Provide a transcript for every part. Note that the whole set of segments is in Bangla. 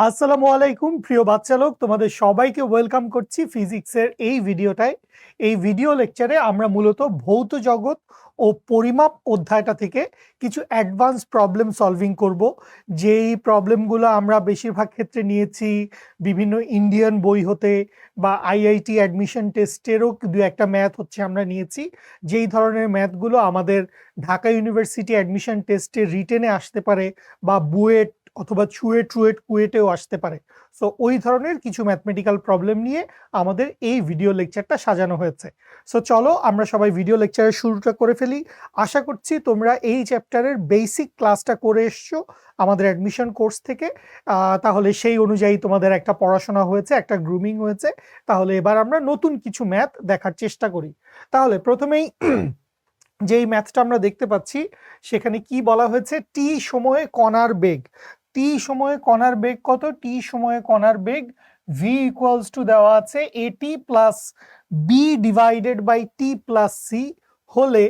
আসসালামু আলাইকুম প্রিয় বাচ্চা লোক, তোমাদের সবাইকে ওয়েলকাম করছি ফিজিক্সের এই ভিডিওটায়। এই ভিডিও লেকচারে আমরা মূলত ভৌত জগৎ ও পরিমাপ অধ্যায়টা থেকে কিছু অ্যাডভান্স প্রবলেম সলভিং করব। যেই প্রবলেমগুলো আমরা বেশিরভাগ ক্ষেত্রে নিয়েছি বিভিন্ন ইন্ডিয়ান বই হতে, বা আইআইটি অ্যাডমিশন টেস্টেরও দু একটা ম্যাথ হচ্ছে আমরা নিয়েছি। যেই ধরনের ম্যাথগুলো আমাদের ঢাকা ইউনিভার্সিটি অ্যাডমিশন টেস্টে রিটেনে আসতে পারে, বা বুয়েট অথবা কুয়েটেও আসতে পারে। সো ওই ধরনের কিছু ম্যাথমেটিক্যাল প্রবলেম নিয়ে আমাদের এই ভিডিও লেকচারটা সাজানো হয়েছে। সো চলো আমরা সবাই ভিডিও লেকচারের শুরুটা করে ফেলি। আশা করছি তোমরা এই চ্যাপ্টারের বেসিক ক্লাসটা করে এসছো আমাদের অ্যাডমিশন কোর্স থেকে। তাহলে সেই অনুযায়ী তোমাদের একটা পড়াশোনা হয়েছে, একটা গ্রুমিং হয়েছে। তাহলে এবার আমরা নতুন কিছু ম্যাথ দেখার চেষ্টা করি। তাহলে প্রথমেই যেই ম্যাথটা আমরা দেখতে পাচ্ছি সেখানে কি বলা হয়েছে, টি সময়ে কণার বেগ। টি সময়ে কণার বেগ কত? টি সময়ে কণার বেগ ভি ইকুয়ালস টু দেওয়া আছে এটি plus B divided by T plus C হলে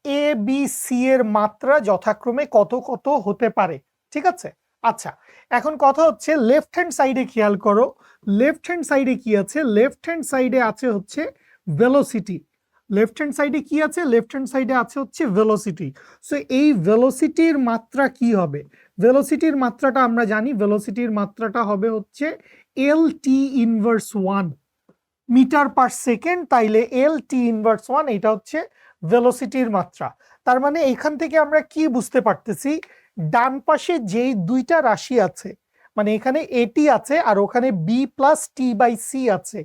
এ বি সি এর মাত্রা যথাক্রমে কত কত হতে পারে। ঠিক আছে, আচ্ছা এখন কথা হচ্ছে লেফট হ্যান্ড সাইডে খেয়াল করো। লেফট হ্যান্ড সাইডে কি আছে? লেফট হ্যান্ড সাইডে আছে হচ্ছে ভেলোসিটি। লেফট হ্যান্ড সাইডে কি আছে? লেফট হ্যান্ড সাইডে আছে হচ্ছে ভেলোসিটি। সো এই ভেলোসিটির মাত্রা কি হবে? ভেলোসিটির মাত্রাটা আমরা জানি, ভেলোসিটির মাত্রাটা হবে হচ্ছে L T inverse 1 metre per second. তাইলে এল টি ইনভার্স 1 এটা হচ্ছে ভেলোসিটির মাত্রা। তার মানে এখান থেকে আমরা কি বুঝতে পারতেছি, ডান পাশে যেই দুইটা রাশি আছে, মানে এখানে এটি আছে আর ওখানে B plus T by C আছে,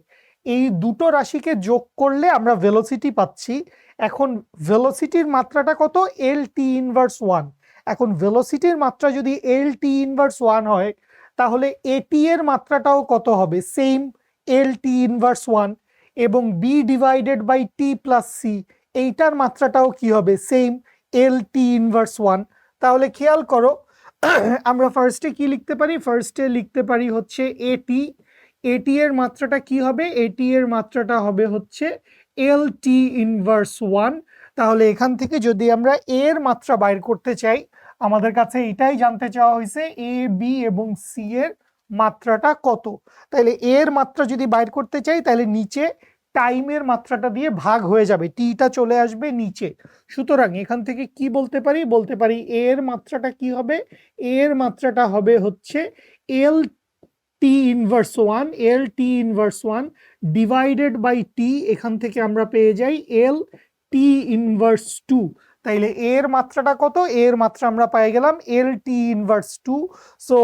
এই দুটো রাশিকে যোগ করলে আমরা ভেলোসিটি পাচ্ছি। এখন ভেলোসিটির মাত্রাটা কত? এল টি ইনভার্স 1। এখন ভেলোসিটির মাত্রা যদি এল টি ইনভার্স 1 হয়, তাহলে এটি এর মাত্রাটাও কত হবে? Same L T inverse 1। এবং B divided by T plus C এইটার মাত্রাটাও কি হবে? Same L T inverse 1। তাহলে খেয়াল করো আমরা ফার্স্টে কি লিখতে পারি? ফার্স্টে লিখতে পারি হচ্ছে এটি। এটি এর মাত্রাটা কি হবে? এটি এর মাত্রাটা হবে হচ্ছে এল টি ইনভার্স 1। তাহলে এখান থেকে যদি আমরা এর মাত্রা বাইর করতে চাই, আমাদের কাছে এটাই জানতে চাওয়া হয়েছে এ বি এবং সি এর মাত্রাটা কত। তাহলে এর মাত্রা যদি বাইর করতে চাই, তাহলে নিচে টাইমের মাত্রাটা দিয়ে ভাগ হয়ে যাবে, টিটা চলে আসবে নিচে। সুতরাং এখান থেকে কি বলতে পারি? বলতে পারি এর মাত্রাটা কি হবে? এর মাত্রাটা হবে হচ্ছে L T inverse 1, L T inverse 1 divided by T, এখান থেকে আমরা পেয়ে যাই এল টি ইনভার্স 2। তাইলে এর মাত্রাটা কত? এর মাত্রা আমরা পেয়ে গেলাম এল টি ইনভার্স 2। সো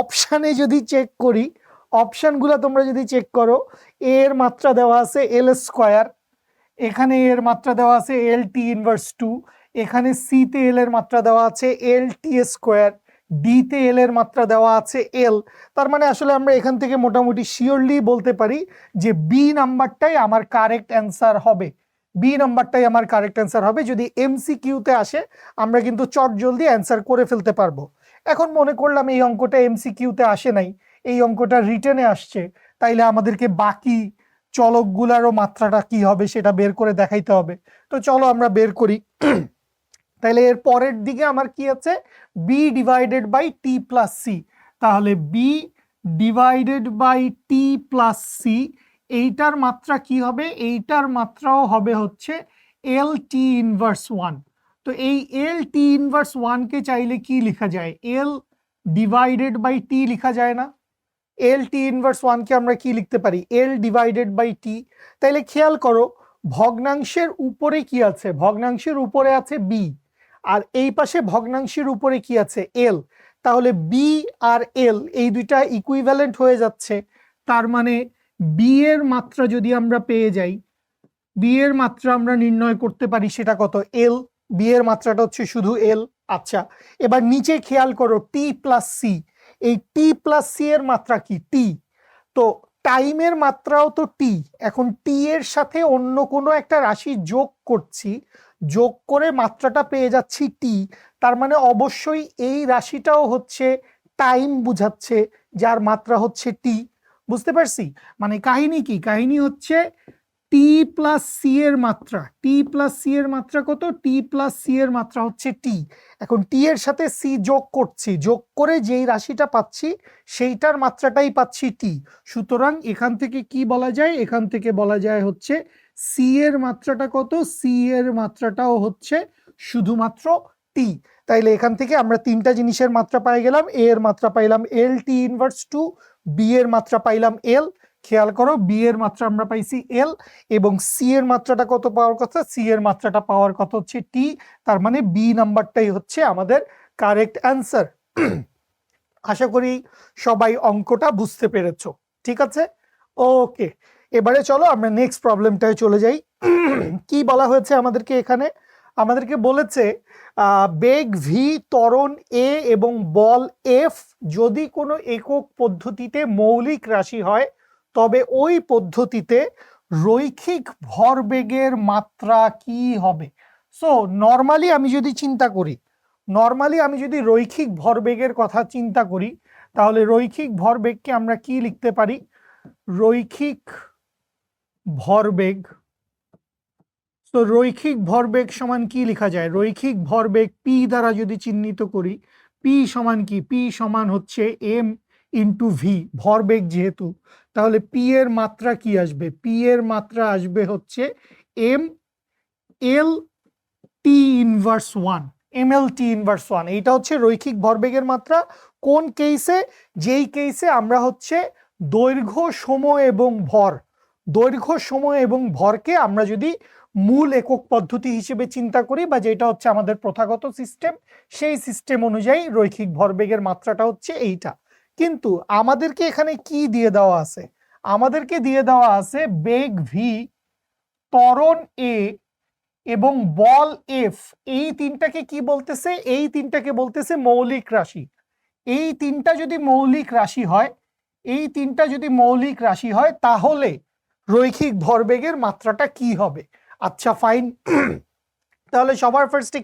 অপশানে যদি চেক করি, অপশানগুলো তোমরা যদি চেক করো, এর মাত্রা দেওয়া আছে এল স্কোয়ার, এখানে এর মাত্রা দেওয়া আছে এল টি ইনভার্স 2, এখানে সি তে এল এর মাত্রা দেওয়া আছে এল টি স্কোয়ার, ডি তে এল এর মাত্রা দেওয়া আছে এল। তার মানে আসলে আমরা এখান থেকে মোটামুটি শিওরলি বলতে পারি যে বি নাম্বারটাই আমার কারেক্ট অ্যান্সার হবে। বি নাম্বারটাই আমার কারেক্ট অ্যান্সার হবে। যদি এমসিকিউতে আসে আমরা কিন্তু চট জলদি অ্যান্সার করে ফেলতে পারবো। এখন মনে করলাম এই অঙ্কটা এমসিকিউতে আসে নাই, এই অঙ্কটা রিটেনে আসছে, তাইলে আমাদেরকে বাকি চলকগুলারও মাত্রাটা কি হবে সেটা বের করে দেখাইতে হবে। তো চলো আমরা বের করি। তাহলে এর পরের দিকে আমার কি আছে? B divided by T plus C. তাহলে B divided by T plus C এইটার মাত্রা কি হবে? এইটার মাত্রাও হবে হচ্ছে এল টি ইনভার্স 1। তো এই এল টি ইনভার্স 1কে চাইলে কি লেখা যায়? এল ডিভাইডেড বাই টি লেখা যায় না? এল টি ইনভার্স 1কে আমরা কি লিখতে পারি? এল ডিভাইডেড বাই টি। তাইলে খেয়াল করো ভগ্নাংশের উপরে কি আছে? ভগ্নাংশের উপরে আছে বি, আর এই পাশে ভগ্নাংশের উপরে কি আছে? এল। তাহলে বি আর এল এই দুইটা ইকুইভ্যালেন্ট হয়ে যাচ্ছে। তার মানে বি এর মাত্রা যদি আমরা পেয়ে যাই, বি এর মাত্রা আমরা নির্ণয় করতে পারি সেটা কত? এল। বি এর মাত্রাটা হচ্ছে শুধু এল। আচ্ছা এবার নিচে খেয়াল করো টি প্লাস সি, এই টি প্লাস সি এর মাত্রা কি? টি। তো টাইমের মাত্রাও তো টি। এখন টি এর সাথে অন্য কোনো একটা রাশি যোগ করছি, যোগ করে মাত্রাটা পেয়ে যাচ্ছি টি। তার মানে অবশ্যই এই রাশিটাও হচ্ছে টাইম বুঝাচ্ছে, যার মাত্রা হচ্ছে টি। বুঝতে পারছি? মানে কাহিনী কি? কাহিনী হচ্ছে টি প্লাস সি এর মাত্রা, টি প্লাস সি এর মাত্রা কত? টি প্লাস সি এর মাত্রা হচ্ছে টি। এখন টি এর সাথে সি যোগ করছি, যোগ করে যেই রাশিটা পাচ্ছি সেইটার মাত্রাটাই পাচ্ছি টি। সুতরাং এখান থেকে কি বলা যায়? এখান থেকে বলা যায় হচ্ছে সি এর মাত্রাটা কত? সি এর মাত্রাটাও হচ্ছে শুধুমাত্র টি। তাইলে এখান থেকে আমরা তিনটা জিনিসের মাত্রা পাই গেলাম। এ এর মাত্রা পাইলাম এল টি ইনভার্স 2, বি এর মাত্রা পাইলাম এল, খেয়াল করো বি এর মাত্রা আমরা পাইছি এল, এবং সি এর মাত্রাটা কত পাওয়ার কথা? সি এর মাত্রাটা পাওয়ার কথা হচ্ছে টি। তার মানে বি নাম্বারটাই হচ্ছে আমাদের কারেক্ট অ্যান্সার। আশা করি সবাই অঙ্কটা বুঝতে পেরেছো, ঠিক আছে? ওকে, এবারে চলো আমরা নেক্সট প্রবলেমটায় চলে যাই। কি বলা হয়েছে আমাদেরকে এখানে? আমাদেরকে বলেছে বেগ ভি, ত্বরণ এ এবং বল এফ যদি কোনো একক পদ্ধতিতে মৌলিক রাশি হয় তবে ওই পদ্ধতিতে রৈখিক ভরবেগের মাত্রা কি হবে? সো নর্মালি আমি যদি চিন্তা করি, নর্মালি আমি যদি রৈখিক ভরবেগের কথা চিন্তা করি, তাহলে রৈখিক ভরবেগকে আমরা কি লিখতে পারি? রৈখিক ভরবেগ, তো রৈখিক ভরবেগ সমান কি লেখা যায়? রৈখিক ভরবেগ পি দ্বারা যদি চিহ্নিত করি, পি সমান কি? পি সমান হচ্ছে এম ইন্টু ভি, ভরবেগ যেহেতু, তাহলে পি এর মাত্রা কি আসবে? পি এর মাত্রা আসবে হচ্ছে M L T inverse 1, M L T inverse 1। এইটা হচ্ছে রৈখিক ভরবেগের মাত্রা। কোন কেসে? যেই কেসে আমরা হচ্ছে দৈর্ঘ্য, সময় এবং ভর, দৈর্ঘ্য, সময় এবং ভরকে আমরা যদি মূল একক পদ্ধতি হিসেবে চিন্তা করি, বা যেটা হচ্ছে আমাদের প্রথাগত সিস্টেম, সেই সিস্টেম অনুযায়ী রৈখিক ভরবেগের মাত্রাটা হচ্ছে এইটা। কিন্তু আমাদেরকে এখানে কি দিয়ে দেওয়া আছে? আমাদেরকে দিয়ে দেওয়া আছে বেগ ভি, ত্বরণ এ এবং বল এফ। এই তিনটাকে কি বলতেছে? এই তিনটাকে বলতেছে মৌলিক রাশি। এই তিনটা যদি মৌলিক রাশি হয়, এই তিনটা যদি মৌলিক রাশি হয় তাহলে রৈখিক ভরবেগের মাত্রাটা কি হবে? আচ্ছা ফাইন, তাহলে সবার ফার্স্টে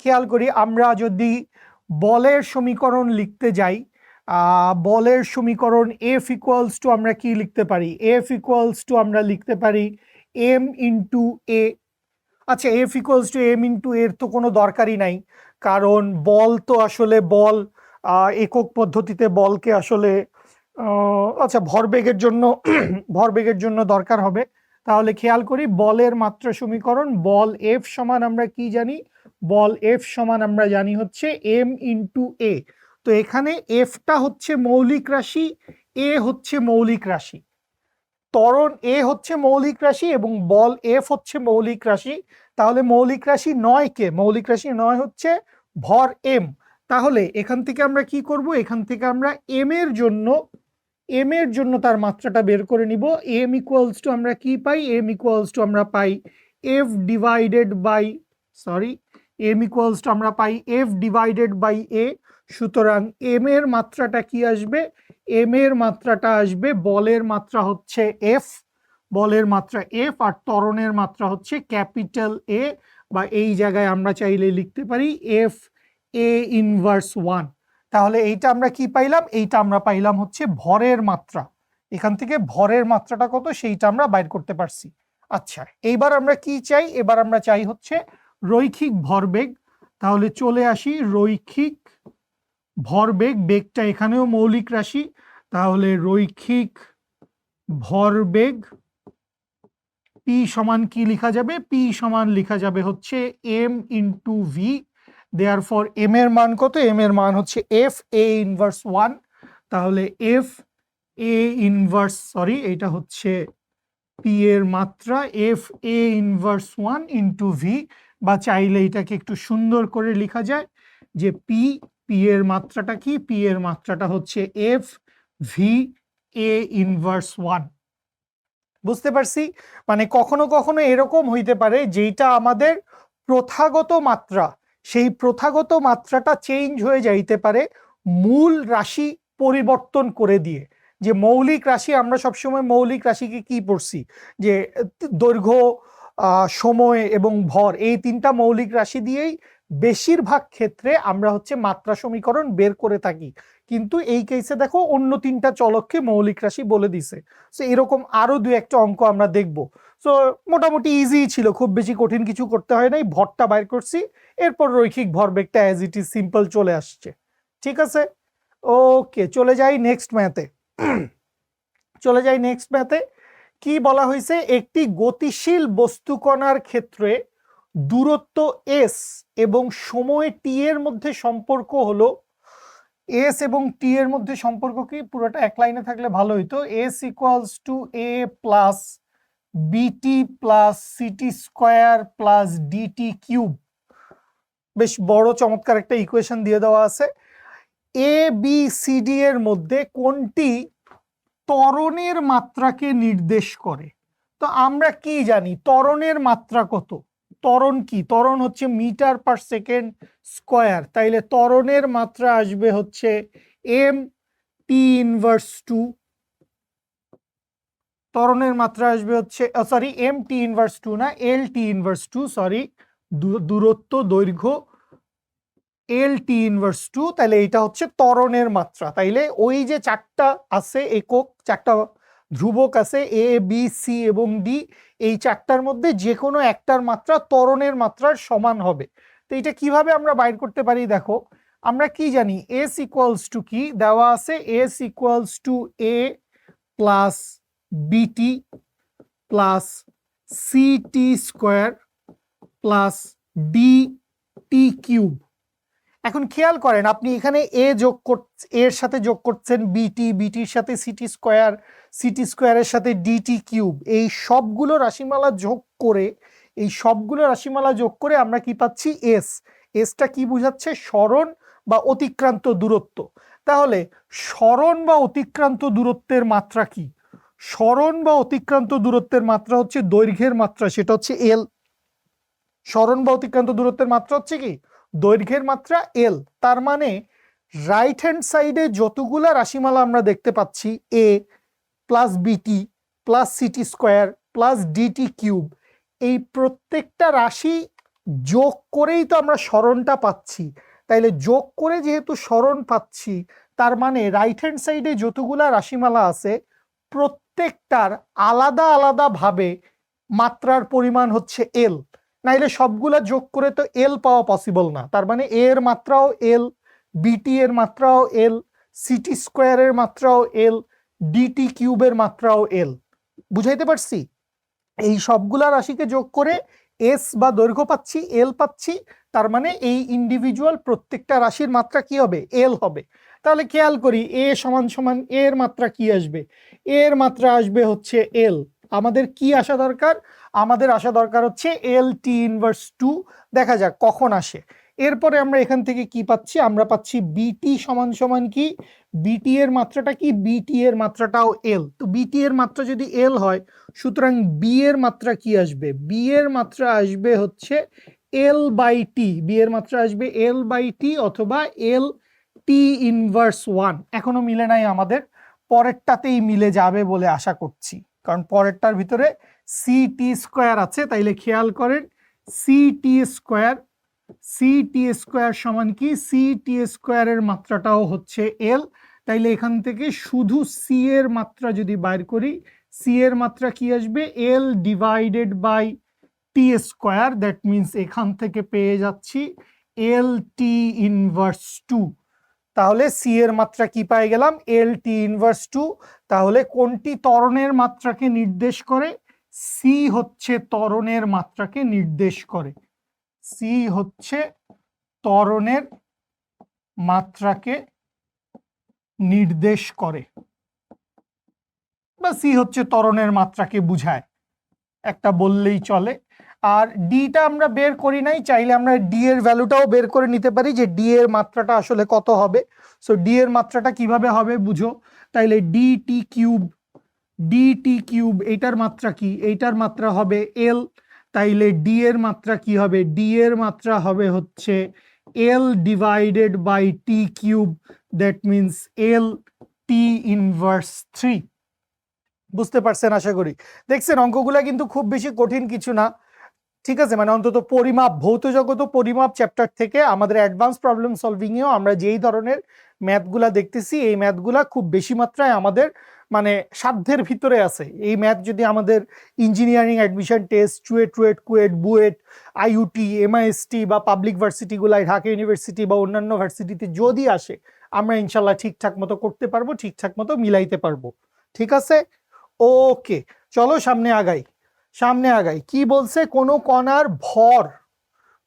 খেয়াল করি আমরা যদি বলের সমীকরণ লিখতে যাই, বলের সমীকরণ এফ ইকুয়ালস টু আমরা কি লিখতে পারি? এফ ইকুয়ালস টু আমরা লিখতে পারি এম ইন্টু এ। আচ্ছা, F equals to M into এর তো কোনো দরকারই নাই, কারণ বল তো আসলে বল একক পদ্ধতিতে বলকে আসলে আচ্ছা ভরবেগের জন্য ভরবেগের জন্য দরকার হবে। তাহলে খেয়াল করি বলের মাত্রা সমীকরণ, বল এফ সমান আমরা কি জানি? বল এফ সমান আমরা জানি হচ্ছে এম ইন্টু এ। তো এখানে এফটা হচ্ছে মৌলিক রাশি, এ হচ্ছে মৌলিক রাশি, ত্বরণ এ হচ্ছে মৌলিক রাশি এবং বল এফ হচ্ছে মৌলিক রাশি। তাহলে মৌলিক রাশি নয় কে? মৌলিক রাশি নয় হচ্ছে ভর এম। তাহলে এখান থেকে আমরা কি করব? এখান থেকে আমরা এম এর জন্য তার মাত্রাটা বের করে নিব। এম ইকুয়ালস টু আমরা কি পাই? এম ইকুয়ালস টু আমরা পাই F divided by, M equals to আমরা পাই এফ ডিভাইডেড বাই এ। সুতরাং এম এর মাত্রাটা কি আসবে? এম এর মাত্রাটা আসবে, বলের মাত্রা হচ্ছে এফ, বলের মাত্রা এফ, আর ত্বরণের মাত্রা হচ্ছে ক্যাপিটাল এ, বা এই জায়গায় আমরা চাইলে লিখতে পারি এফ এ ইনভার্স 1। তাহলে এইটা আমরা কি পাইলাম? এইটা আমরা পাইলাম হচ্ছে ভরের মাত্রা। এখান থেকে ভরের মাত্রাটা কত সেইটা আমরা বাইর করতে পারছি। আচ্ছা, এইবার আমরা কি চাই? এবার আমরা চাই হচ্ছে রৈখিক ভরবেগ। তাহলে চলে আসি রৈখিক ভরবেগ, বেগটা এখানেও মৌলিক রাশি, তাহলে রৈখিক ভরবেগ পি সমান কি লেখা যাবে? পি সমান লেখা যাবে হচ্ছে M into V. Therefore M এর মান কত? এম এর মান হচ্ছে এফ এ ইনভার্স 1। তাহলে এফ এ ইনভার্স, এটা হচ্ছে পি এর মাত্রা, F A inverse 1 into V, বা চাইলে এটাকে একটু সুন্দর করে লেখা যায় যে পি এর মাত্রাটা কি? পি এর মাত্রাটা হচ্ছে এফ ভি এ ইনভার্স 1। বুঝতে পারছি? মানে কখনো কখনো এরকম হইতে পারে যেটা আমাদের প্রথাগত মাত্রা, সেই প্রথাগত মাত্রাটা চেঞ্জ হয়ে যাইতে পারে মূল রাশি পরিবর্তন করে দিয়ে। যে মৌলিক রাশি, আমরা সবসময় মৌলিক রাশিকে কি পড়ছি? যে দৈর্ঘ্য, সময় এবং ভর, এই তিনটা মৌলিক রাশি দিয়েই বেশিরভাগ ক্ষেত্রে আমরা হচ্ছে মাত্রা সমীকরণ বের করে থাকি। কিন্তু এই কেসে দেখো অন্য তিনটা চলককে মৌলিক রাশি বলে দিছে। সো এরকম আরো দুই একটা অঙ্ক আমরা দেখব। সো মোটামুটি ইজি ছিল, খুব বেশি কঠিন কিছু করতে হয় নাই, ভরটা বাইর করছি, এরপর রৈখিক ভরবেগটা অ্যাজ ইট ইজ সিম্পল চলে আসছে। ঠিক আছে, ওকে, চলে যাই নেক্সট ম্যাথে। চলে যাই নেক্সট ম্যাথে। কি বলা হয়েছে, একটি গতিশীল বস্তুকণার ক্ষেত্রে দূরত্ব এস এবং সময় টি এর মধ্যে সম্পর্ক হলো, এস এবং টি এর মধ্যে সম্পর্ক কি, পুরোটা এক লাইনে থাকলে ভালো হইতো, S equals to A plus BT plus CT square plus DT cube. বেশ বড় চমৎকার একটা ইকুয়েশন দিয়ে দেওয়া আছে। এ বি সি ডি এর মধ্যে কোনটি ত্বরণের মাত্রাকে নির্দেশ করে? তো আমরা কি জানি ত্বরণের মাত্রা কত? ত্বরণ কি? ত্বরণ হচ্ছে মিটার পার সেকেন্ড স্কোয়ার, তাইলে ত্বরণের মাত্রা আসবে হচ্ছে এম টি ইনভার্স টু। ত্বরণের মাত্রা আসবে হচ্ছে sorry M T inverse two না, L T inverse two, sorry, দূরত্ব দৈর্ঘ্য এল টি ইনভার্স টু। তাহলে এটা হচ্ছে ত্বরণের মাত্রা। তাইলে ওই যে চারটা আছে একক, চারটা ধ্রুবক আছে এ বি সি এবং ডি, এই চারটার মধ্যে যে কোনো একটার মাত্রা ত্বরণের মাত্রার সমান হবে। তো এটা কিভাবে আমরা বাইর করতে পারি? দেখো আমরা কি জানি, এস ইকুয়ালস টু কি দেওয়া আছে, S equals to A plus BT plus CT square plus D T cube. এখন খেয়াল করেন, আপনি এখানে এ যোগ এর সাথে যোগ করছেন বিটি, বিটির সাথে সিটি স্কোয়ার, সিটি স্কোয়ারের সাথে ডিটি কিউব, এই সবগুলো রাশিমালা যোগ করে, এই সবগুলো রাশিমালা যোগ করে আমরা কি পাচ্ছি, এস। এসটা কি বুঝাচ্ছে? সরণ বা অতিক্রান্ত দূরত্ব। তাহলে সরণ বা অতিক্রান্ত দূরত্বের মাত্রা কি? সরণ বা অতিক্রান্ত দূরত্বের মাত্রা হচ্ছে দৈর্ঘ্যের মাত্রা, সেটা হচ্ছে এল। সরণ বা অতিক্রান্ত দূরত্বের মাত্রা হচ্ছে কি? দৈর্ঘ্যের মাত্রা এল। তার মানে রাইট হ্যান্ড সাইডে যতগুলা রাশিমালা আমরা দেখতে পাচ্ছি, A plus BT plus CT square plus DT cube, এই প্রত্যেকটা রাশি যোগ করেই তো আমরা সরণটা পাচ্ছি। তাইলে যোগ করে যেহেতু সরণ পাচ্ছি, তার মানে রাইট হ্যান্ড সাইডে যতগুলা রাশিমালা আছে প্রত্যেকটার আলাদা আলাদা ভাবে মাত্রার পরিমাণ হচ্ছে এল। নাইলে সবগুলা যোগ করে তো এল পাওয়া পসিবল না। তার মানে এ এর মাত্রাও এল, বিটি এর মাত্রাও এল, সিটি স্কোয়ারের মাত্রাও এল, ডিটি কিউবের মাত্রাও এল। বুঝাইতে পারছি? এই সবগুলা রাশিকে যোগ করে এস বা দৈর্ঘ্য পাচ্ছি, এল পাচ্ছি, তার মানে এই ইন্ডিভিজুয়াল প্রত্যেকটা রাশির মাত্রা কি হবে? এল হবে। তাহলে খেয়াল করি, এ সমান সমান এর মাত্রা কি আসবে? এর মাত্রা আসবে হচ্ছে এল। আমাদের কি আসা দরকার? আমাদের আসা দরকার হচ্ছে এল টি ইনভার্স টু। দেখা যাক কখন আসে। এরপরে আমরা এখান থেকে কি পাচ্ছি? আমরা পাচ্ছি বিটি সমান সমান কি? বিটি এর মাত্রাটা কি? বিটি এর মাত্রাটাও এল। তো বিটি এর মাত্রা যদি এল হয়, সুতরাং বি এর মাত্রা কি আসবে? বি এর মাত্রা আসবে হচ্ছে এল বাই টি। বি এর মাত্রা আসবে এল বাই টি অথবা এল টি ইনভার্স ওয়ান। এখনো মিলে নাই আমাদের, পরেরটাতেই মিলে যাবে বলে আশা করছি, কারণ পরেরটার ভিতরে সি টি স্কোয়ার আছে। তাইলে খেয়াল করেন, C T square, C T square সমান কি? সি টি স্কোয়ারের মাত্রাটাও হচ্ছে এল। তাইলে এখান থেকে শুধু সি এর মাত্রা যদি বাইর করি, সি এর মাত্রা কি আসবে? L divided by T square. That means এখান থেকে পেয়ে যাচ্ছি এল টি ইনভার্স টু। তাহলে সি এর মাত্রা কি পাই গেলাম? L T inverse two. তাহলে কোনটি ত্বরণের মাত্রাকে নির্দেশ করে? সি হচ্ছে ত্বরণের মাত্রাকে নির্দেশ করে। সি হচ্ছে ত্বরণের মাত্রাকে নির্দেশ করে, বা সি হচ্ছে ত্বরণের মাত্রাকে বুঝায়, একটা বললেই চলে। আর ডিটা আমরা বের করি নাই, চাইলে আমরা ডি এর ভ্যালুটাও বের করে নিতে পারি যে ডি এর মাত্রাটা আসলে কত হবে। সো ডি এর মাত্রাটা কিভাবে হবে বুঝো। তাইলে ডিটি কিউব, ডিটি কিউব এইটার মাত্রা কি? এইটার মাত্রা হবে এল। তাইলে ডি এর মাত্রা কি হবে? ডি এর মাত্রা হবে হচ্ছে L divided by T cube. That means L T inverse three. বুঝতে পারছেন আশা করি। দেখছেন অঙ্কগুলা কিন্তু খুব বেশি কঠিন কিছু না, ঠিক আছে, মানে অন্তত পরিমাপ, ভৌত জগৎ ও পরিমাপ চ্যাপ্টার থেকে আমাদের অ্যাডভান্স প্রবলেম সলভিং এও আমরা যেই ধরনের ম্যাথগুলা দেখতেছি, এই ম্যাথগুলা খুব বেশি মাত্রায় আমাদের মানে সাধ্যের ভিতরে আছে। এই ম্যাথ যদি আমাদের engineering admission test, CUET TUET KUET BUET IUT MIST বা পাবলিক ভার্সিটিগুলাই, ঢাকা ইউনিভার্সিটি বা অন্যান্য ভার্সিটিতে যদি আসে, আমরা ইনশাল্লাহ ঠিকঠাক মতো করতে পারবো, ঠিকঠাক মতো মিলাইতে পারবো। ঠিক আছে, ওকে, চলো সামনে আগাই। সামনে আগাই, কি বলছে, কোনো কণার ভর,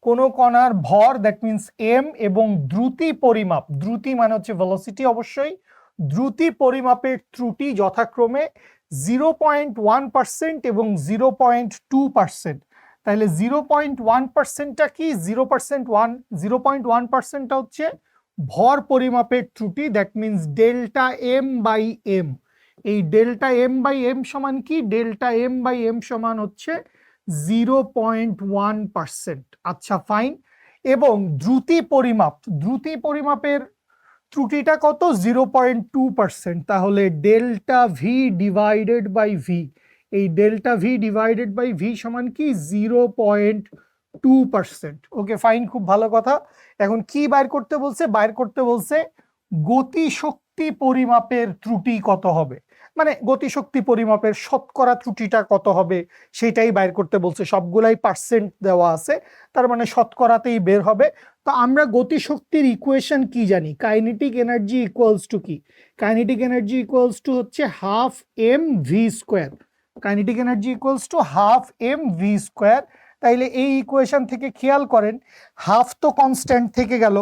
কোনো কণার ভর দ্যাট মিনস এম এবং দ্রুতি পরিমাপ, দ্রুতি মানে হচ্ছে ভেলোসিটি অবশ্যই, দ্রুতি পরিমাপের ত্রুটি যথাক্রমে 0.1% এবং 0.2%। তাহলে 0.1%টা কি, 0.1%টা হচ্ছে ভর পরিমাপের ত্রুটি, that means delta M by M. এই ডেল্টা এম বাই এম সমান কি, ডেল্টা এম বাই এম সমান হচ্ছে 0.1%। আচ্ছা ফাইন। এবং দ্রুতি পরিমাপ, দ্রুতি পরিমাপের ত্রুটিটা কত, 0.2%। তাহলে delta V divided by V, এই delta V divided by V সমান কি, 0.2%। ওকে ফাইন, খুব ভালো কথা। এখন কি বাইর করতে বলছে, বাইর করতে বলছে গতিশক্তি পরিমাপের ত্রুটি কত হবে, মানে গতিশক্তি পরিমাপের শতকরা ত্রুটিটা কত হবে সেটাই বাইর করতে বলছে। সবগুলাই পার্সেন্ট দেওয়া আছে, তার মানে শতকরাতেই বের হবে। তো আমরা গতিশক্তির ইকুয়েশন কি জানি, কাইনেটিক এনার্জি ইকুয়ালস টু কি, কাইনেটিক এনার্জি ইকুয়ালস টু হচ্ছে half M V square, kinetic energy equals to half M V square. তাইলে এই ইকুয়েশন থেকে খেয়াল করেন, হাফ তো কনস্ট্যান্ট থেকে গেল,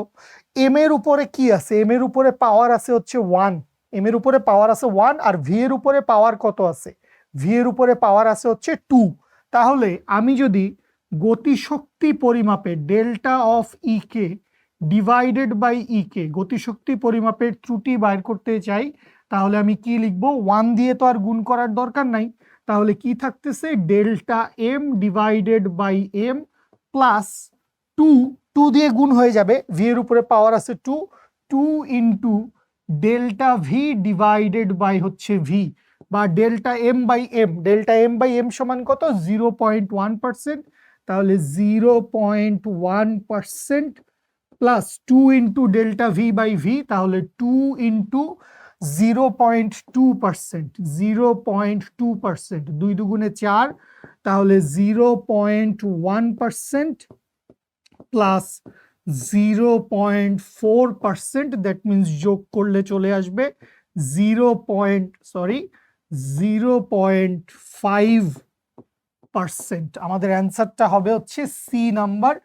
এম এর উপরে কি আছে, এম এর উপরে পাওয়ার আছে হচ্ছে 1, এম এর উপরে পাওয়ার আছে 1, আর ভি এর উপরে পাওয়ার কত আছে, ভি এর উপরে পাওয়ার আছে হচ্ছে 2। তাহলে আমি যদি গতিশক্তি পরিমাপের delta of E K divided by E K, গতিশক্তি পরিমাপের ত্রুটি বাইর করতে চাই, তাহলে আমি কি লিখব, 1 দিয়ে তো আর গুণ করার দরকার নাই, তাহলে কি থাকতেছে, delta M divided by M plus 2 দিয়ে গুণ হয়ে যাবে, ভি এর উপরে পাওয়ার আছে 2 into delta V divided by হচ্ছে ভি, বা delta M by M, delta M by M সমান কত, 0.1%। তাহলে 0.1% plus 2 into delta V by V, তাহলে 2 ইন্টু 0.2%, 0.2%, 2 দুগুণে 4, তাহলে 0.1% প্লাস 0.4%, দ্যাট মিনস যোগ করলে চলে আসবে 0.5%। আমাদের অ্যান্সারটা হবে হচ্ছে সি নাম্বার,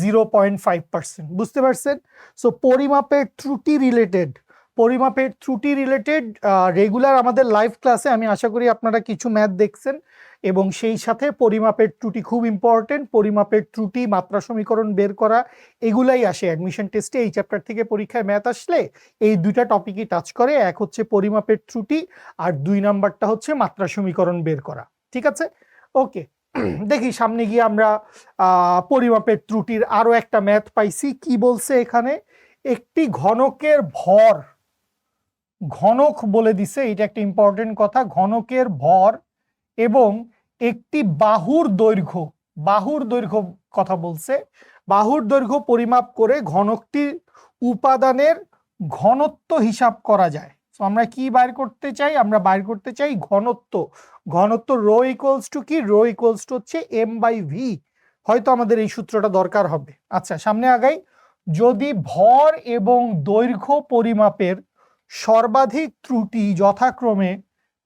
0.5%। বুঝতে পারছেন? সো পরিমাপের ত্রুটি রিলেটেড, পরিমাপের ত্রুটি রিলেটেড রেগুলার আমাদের লাইভ ক্লাসে আমি আশা করি আপনারা কিছু ম্যাথ দেখছেন, এবং সেই সাথে পরিমাপের ত্রুটি খুব ইম্পর্টেন্ট, পরিমাপের ত্রুটি, মাত্রা সমীকরণ বের করা, এগুলাই আসে অ্যাডমিশন টেস্টে। এই চ্যাপ্টার থেকে পরীক্ষায় ম্যাথ আসলে এই দুইটা টপিকই টাচ করে, এক হচ্ছে পরিমাপের ত্রুটি, আর 2 নাম্বারটা হচ্ছে মাত্রা সমীকরণ বের করা। ঠিক আছে, ওকে। দেখি সামনে গিয়ে আমরা পরিমাপের ত্রুটির আরো একটা ম্যাথ পাইছি। কি বলছে এখানে, একটি ঘনকের ভর, ঘনক বলে দিছে, এটা একটা ইম্পর্টেন্ট কথা, ঘনকের ভর এবং একটি বাহুর দৈর্ঘ্য, বাহুর দৈর্ঘ্য কথা বলছে, বাহুর দৈর্ঘ্য পরিমাপ করে ঘনকটির উপাদানের ঘনত্ব হিসাব করা যায়। তো আমরা কি বাইর করতে চাই, আমরা বাইর করতে চাই ঘনত্ব। ঘনত্ব রো ইকুয়ালস টু কি, রো ইকুয়ালস টু হচ্ছে এম বাই ভি। হয়তো আমাদের এই সূত্রটা দরকার হবে। আচ্ছা সামনে আগাই। যদি ভর এবং দৈর্ঘ্য পরিমাপের সর্বাধিক ত্রুটি যথাক্রমে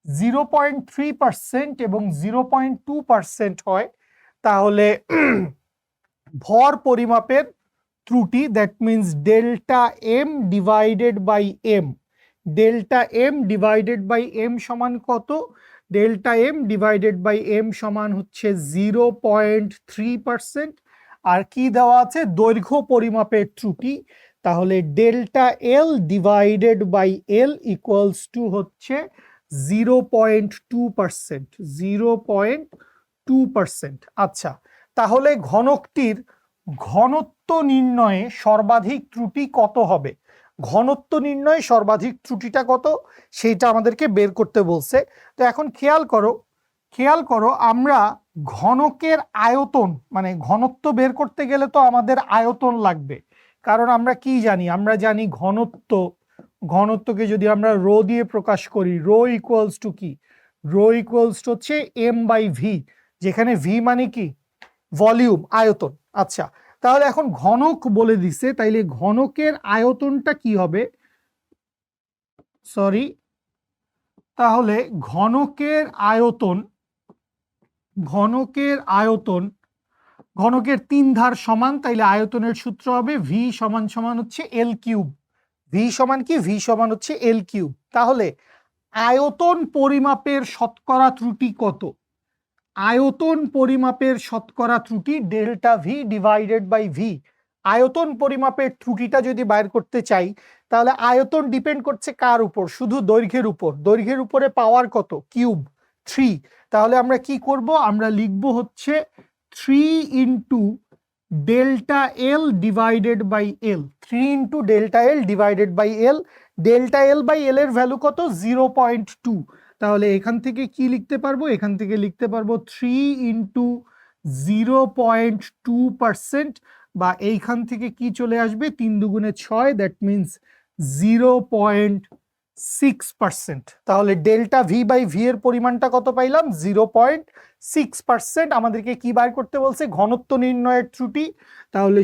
0.3% এবং 0.2% হয়, তাহলে ভর পরিমাপের ত্রুটি, that means delta M divided by M, delta M divided by M সমান কত, delta M divided by M সমান হচ্ছে 0.3%। আর কি দেওয়া আছে, দৈর্ঘ্য পরিমাপের ত্রুটি, তাহলে delta L divided by L equals to হচ্ছে 0.2%, 0.2%। আচ্ছা, তাহলে ঘনকটির ঘনত্ব নির্ণয়ে সর্বাধিক ত্রুটি কত হবে, ঘনত্ব নির্ণয়ে সর্বাধিক ত্রুটিটা কত সেইটা আমাদেরকে বের করতে বলছে। তো এখন খেয়াল করো, খেয়াল করো, আমরা ঘনকের আয়তন মানে ঘনত্ব বের করতে গেলে তো আমাদের আয়তন লাগবে, কারণ আমরা কি জানি, আমরা জানি ঘনত্বকে যদি আমরা রো দিয়ে প্রকাশ করি, রো ইকুয়ালস টু কি, রো ইকুয়ালস টু হচ্ছে এম বাই ভি, যেখানে ভি মানে কি ভলিউম, আয়তন। আচ্ছা, তাহলে এখন ঘনক বলে দিছে, তাইলে ঘনকের আয়তনটা কি হবে, সরি, তাহলে ঘনকের আয়তন, ঘনকের 3 ধার সমান, তাইলে আয়তনের সূত্র হবে ভি সমান সমান হচ্ছে এল কিউব। ভি সমান কি, ভি সমান হচ্ছে এল কিউব। তাহলে আয়তন পরিমাপের শতকরা ত্রুটি কত, আয়তন পরিমাপের শতকরা ত্রুটি delta V divided by V. আয়তন পরিমাপের ত্রুটিটা যদি বাইর করতে চাই, তাহলে আয়তন ডিপেন্ড করছে কার উপর, শুধু দৈর্ঘ্যের উপর। দৈর্ঘ্যের উপরে পাওয়ার কত, কিউব 3। তাহলে আমরা কি করব, আমরা লিখব হচ্ছে 3 into delta L divided by L, 3 into delta L divided by L. Delta L by L এর ভ্যালু কত, 0.2। তাহলে এখান থেকে কি লিখতে পারবো, এখান থেকে লিখতে পারবো 3 ইন্টু 0.2%, বা এইখান থেকে কি চলে আসবে, 3 দুগুণে 6, দ্যাট মিনস 0.6%। তাহলে ডেল্টা ভি বাই ভি এর পরিমাণটা কত পাইলাম, 0.6%। আমাদেরকে কি বার করতে বলছে, ঘনত্ব নির্ণয়ের ত্রুটি। তাহলে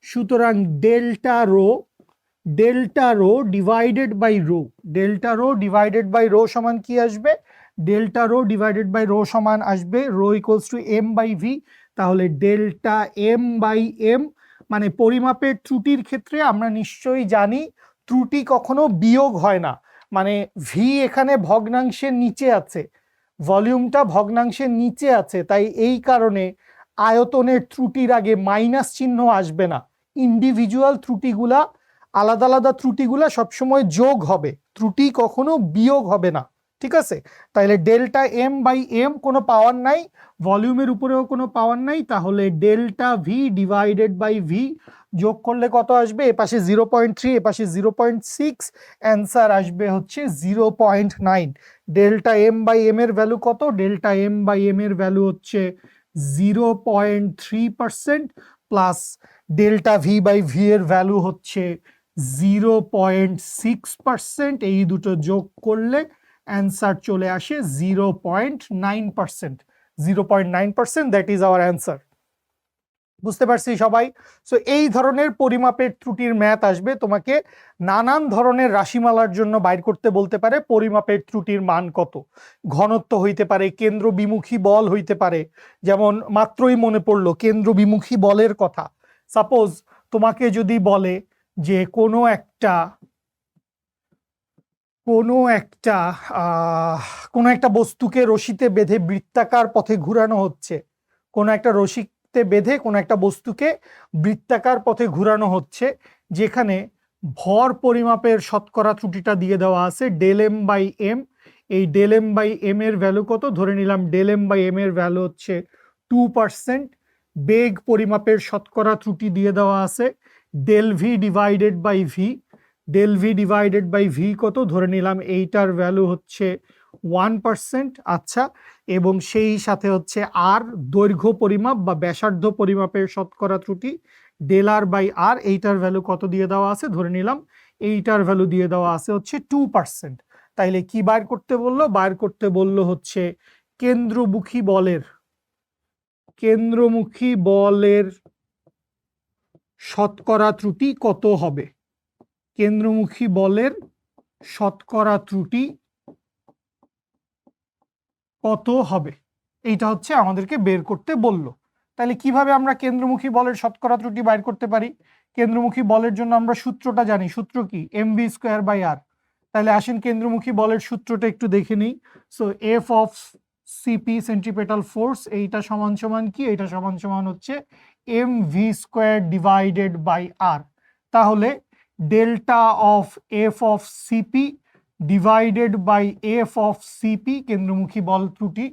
সুতরাং delta rho divided by rho সমান কি আসবে, delta rho divided by rho সমান আসবে rho equals to M by V. তাহলে ডেল্টা এম বাই এম, মানে পরিমাপের ত্রুটির ক্ষেত্রে আমরা নিশ্চয়ই জানি ত্রুটি কখনো বিয়োগ হয় না, মানে ভি এখানে ভগ্নাংশের নিচে আছে, ভলিউমটা ভগ্নাংশের নিচে আছে, তাই এই কারণে আয়তনের ত্রুটির আগে মাইনাস চিহ্ন আসবে না। ইন্ডিভিজুয়াল ত্রুটিগুলা, আলাদা আলাদা ত্রুটিগুলা সবসময় যোগ হবে, ত্রুটি কখনো বিয়োগ হবে না, ঠিক আছে। তাহলে ডেল্টা এম বাই এম কোনো পাওয়ার নাই, ভলিউমের উপরেও কোনো পাওয়ার নাই, তাহলে delta V divided by V যোগ করলে কত আসবে, এ পাশে 0.3, এ পাশে 0.6, অ্যান্সার আসবে হচ্ছে 0.9। ডেল্টা এম বাই এম এর ভ্যালু কত, ডেল্টা এম বাই এম এর ভ্যালু হচ্ছে 0.3%, plus delta V by V এর ভ্যালু হচ্ছে 0.6%। এই দুটো যোগ করলে অ্যান্সার চলে আসে 0.9%। 0.9%, দ্যাট ইজ আওয়ার অ্যান্সার। বুঝতে পারছি সবাই? সো এই ধরনের পরিমাপের ত্রুটির ম্যাথ আসবে, তোমাকে নানান ধরনের রাশিমালার জন্য বাইর করতে বলতে পারে পরিমাপের ত্রুটির মান কত। ঘনত্ব হইতে পারে, কেন্দ্র বিমুখী বল হইতে পারে, যেমন মাত্রই মনে পড়লো কেন্দ্র বিমুখী বলের কথা। সাপোজ তোমাকে যদি বলে যে কোনো একটা বস্তুকে রশিতে বেঁধে বৃত্তাকার পথে ঘুরানো হচ্ছে, কোনো একটা রশিতে বেঁধে কোনো একটা বস্তুকে বৃত্তাকার পথে ঘুরানো হচ্ছে, যেখানে ভর পরিমাপের শতকরা ত্রুটিটা দিয়ে দেওয়া আছে ডেল এম বাই এম। এই ডেল এম বাই এম এর ভ্যালু কত, ধরে নিলাম ডেল এম বাই এম এর ভ্যালু হচ্ছে 2%। বেগ পরিমাপের শতকরা ত্রুটি দিয়ে দেওয়া আছে del V divided by V. Del V divided by V কত, ধরে নিলাম এইটার ভ্যালু হচ্ছে 1%। আচ্ছা, এবং সেই সাথে হচ্ছে আর দৈর্ঘ্য পরিমাপ বা ব্যাসার্ধ পরিমাপের শতকরা ত্রুটি ডেল আর বাই আর, এইটার ভ্যালু কত দিয়ে দেওয়া আছে, ধরে নিলাম এইটার ভ্যালু দিয়ে দেওয়া আছে হচ্ছে 2%। তাইলে কি বাইর করতে বললো, বাইর করতে বললো হচ্ছে কেন্দ্রমুখী বলের শতকরা ত্রুটি কত হবে, কেন্দ্রমুখী বলের শতকরা ত্রুটি কত হবে, এইটা হচ্ছে আমাদেরকে বের করতে বলল। তাহলে কিভাবে আমরা কেন্দ্রমুখী বলের শতকরা ত্রুটি বাইর করতে পারি, কেন্দ্রমুখী বলের জন্য আমরা সূত্রটা জানি, সূত্র কি, mv স্কয়ার বাই আর। তাহলে আসেন কেন্দ্রমুখী বলের সূত্রটা একটু দেখে নিই। So F of CP centripetal force, এইটা সমান সমান কি, এইটা সমান সমান হচ্ছে mv square divided by R. তাহলে delta of F of CP divided by F of CP কেন্দ্রমুখী বল ত্রুটি।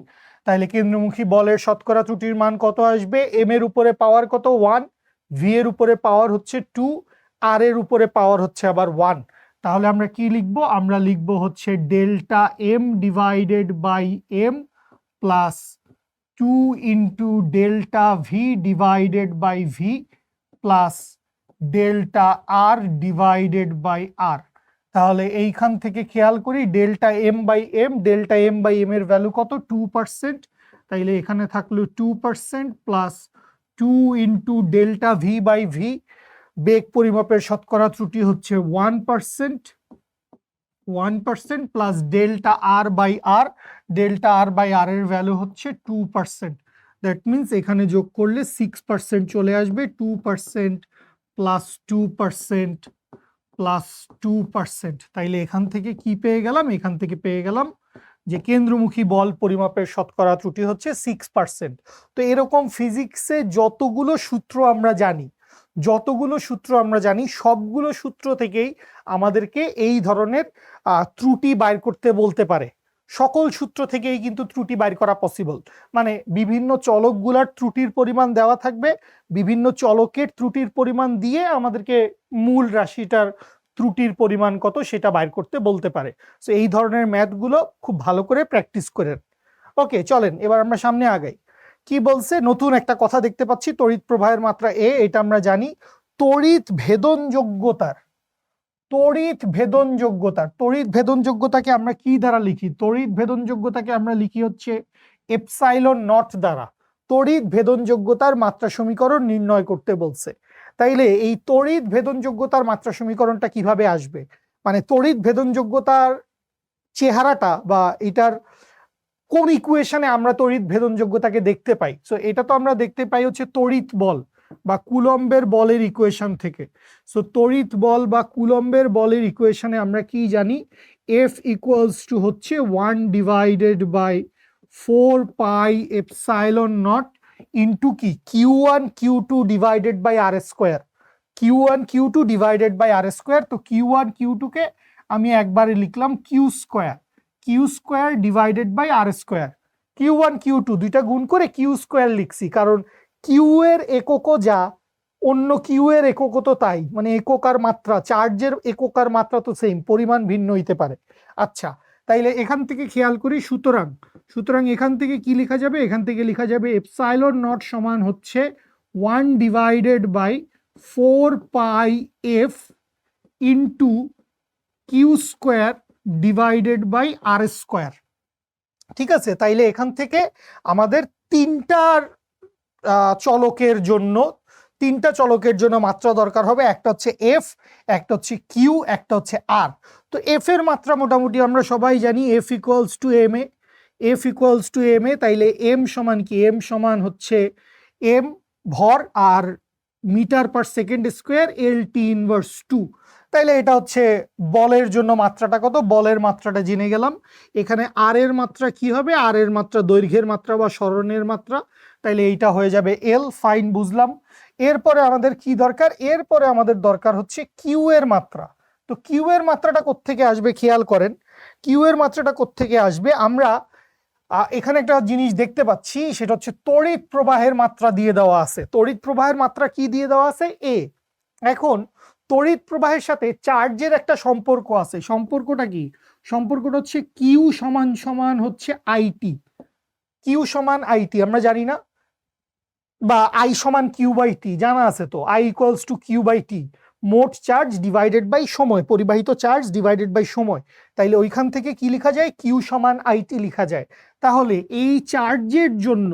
তাহলে কেন্দ্রমুখী বলের শতকরা ত্রুটির মান কত আসবে, এম এর উপরে পাওয়ার কত 1, ভি এর উপরে পাওয়ার হচ্ছে 2, আর এর উপরে পাওয়ার হচ্ছে আবার 1। তাহলে আমরা কি লিখবো, আমরা লিখবো হচ্ছে delta M divided by M plus 2 into delta V divided by V plus delta R divided by R. তাহলে এইখান থেকে খেয়াল করি ডেল্টা এম বাই এম এর ভ্যালু কত 2%, তাইলে এখানে থাকলো 2% plus 2 into delta V by V, বেগ পরিমাপের শতকরা ত্রুটি হচ্ছে 1%, 1% plus delta R by R এর ভ্যালু হচ্ছে 2%। দ্যাট মিনস এখানে যোগ করলে 6% চলে আসবে। 2% প্লাস 2% প্লাস 2%, তাইলে এখান থেকে কি পেয়ে গেলাম? এখান থেকে পেয়ে গেলাম যে কেন্দ্রমুখী বল পরিমাপের শতকরা ত্রুটি হচ্ছে 6%। তো এরকম ফিজিক্সে যতগুলো সূত্র আমরা জানি সবগুলো সূত্র থেকেই আমাদেরকে এই ধরনের ত্রুটি বাইর করতে বলতে পারে। সকল সূত্র থেকেই কিন্তু ত্রুটি বাইর করা পসিবল। মানে বিভিন্ন চলকগুলার ত্রুটির পরিমাণ দেওয়া থাকবে, বিভিন্ন চলকের ত্রুটির পরিমাণ দিয়ে আমাদেরকে মূল রাশিটার ত্রুটির পরিমাণ কত সেটা বাইর করতে বলতে পারে। সো এই ধরনের ম্যাথগুলো খুব ভালো করে প্র্যাকটিস করেন। ওকে, চলেন এবার আমরা সামনে আগাই। কি বলছে? নতুন একটা কথা দেখতে পাচ্ছি, তড়িৎ প্রবাহের মাত্রা এ, এটা আমরা জানি। তড়িৎ ভেদনযোগ্যতাকে আমরা কি দ্বারা লিখি? তড়িৎ ভেদনযোগ্যতাকে আমরা লিখি হচ্ছে এপসাইলন নট দ্বারা। তড়িৎ ভেদনযোগ্যতার মাত্রা সমীকরণ নির্ণয় করতে বলছে। তাইলে এই তড়িৎ ভেদনযোগ্যতার মাত্রা সমীকরণটা কিভাবে আসবে? মানে তড়িৎ ভেদনযোগ্যতার চেহারাটা বা এটার কোন ইকুয়েশনে আমরা তড়িৎ ভেদনযোগ্যতাকে দেখতে পাই? সো এটা তো আমরা দেখতে পাই হচ্ছে তড়িৎ বল বা কুলম্বের বলের ইকুয়েশন থেকে। সো তড়িৎ বল বা কুলম্বের বলের ইকুয়েশনে আমরা কি জানি? এফ ইকুয়ালস টু হচ্ছে 1 divided by 4 pi epsilon naught into কি Q1 Q2 divided by R square. Q1 Q2 divided by R square. তো Q1 Q2 কে আমি একবারে লিখলাম Q square divided by R square. Q1 Q2 দুইটা গুণ করে কিউ স্কোয়ার লিখছি, কারণ কিউ এর এককও যা, অন্য কিউ এর এককও তো তাই। মানে একক আর মাত্রা, চার্জের একক আর মাত্রা তো সেম, পরিমাণ ভিন্ন হইতে পারে। আচ্ছা, তাইলে এখান থেকে খেয়াল করি, সুতরাং এখান থেকে কি লেখা যাবে? এখান থেকে লেখা যাবে এপসাইলন নট সমান হচ্ছে 1 divided by 4 pi F into Q square divided by R square. ঠিক আছে, তাইলে এখান থেকে আমাদের তিনটা চলকের জন্য মাত্রা দরকার হবে। একটা হচ্ছে এফ, একটা হচ্ছে কিউ, একটা হচ্ছে আর। তো এফ এর মাত্রা মোটামুটি আমরা সবাই জানি, F equals to M A. তাইলে এম সমান কি? এম সমান হচ্ছে এম ভর আর মিটার পার সেকেন্ড স্কোয়ার এল টি ইনভার্স 2। তাইলে এটা হচ্ছে বলের জন্য মাত্রাটা কত? বলের মাত্রাটা জেনে গেলাম। এখানে আর এর মাত্রা কি হবে? আর এর মাত্রা দৈর্ঘ্যের মাত্রা বা সরণের মাত্রা। তাইলে এইটা হয়ে যাবে এল। ফাইন, বুঝলাম। এরপরে আমাদের কি দরকার? এরপরে আমাদের দরকার হচ্ছে কিউ এর মাত্রা। তো কিউ এর মাত্রাটা কোত্থেকে আসবে? খেয়াল করেন, কিউ এর মাত্রাটা কোত্থেকে আসবে? আমরা এখানে একটা জিনিস দেখতে পাচ্ছি, সেটা হচ্ছে তড়িৎ প্রবাহের মাত্রা দিয়ে দেওয়া আছে। তড়িৎ প্রবাহের মাত্রা কি দিয়ে দেওয়া আছে? এ। এখন তড়িৎ প্রবাহের সাথে চার্জের একটা সম্পর্ক আছে। সম্পর্কটা কি? সম্পর্কটা হচ্ছে কিউ সমান হচ্ছে আইটি। কিউ সমান আইটি আমরা জানি না? বা আই সমান কিউ বাই টি জানা আছে তো। I equals to Q by T, মোট চার্জ ডিভাইডেড বাই সময়, পরিবাহিত চার্জ ডিভাইডেড বাই সময়। তাইলে ওইখান থেকে কি লেখা যায়? কিউ সমান আইটি লেখা যায়। তাহলে এই চার্জের জন্য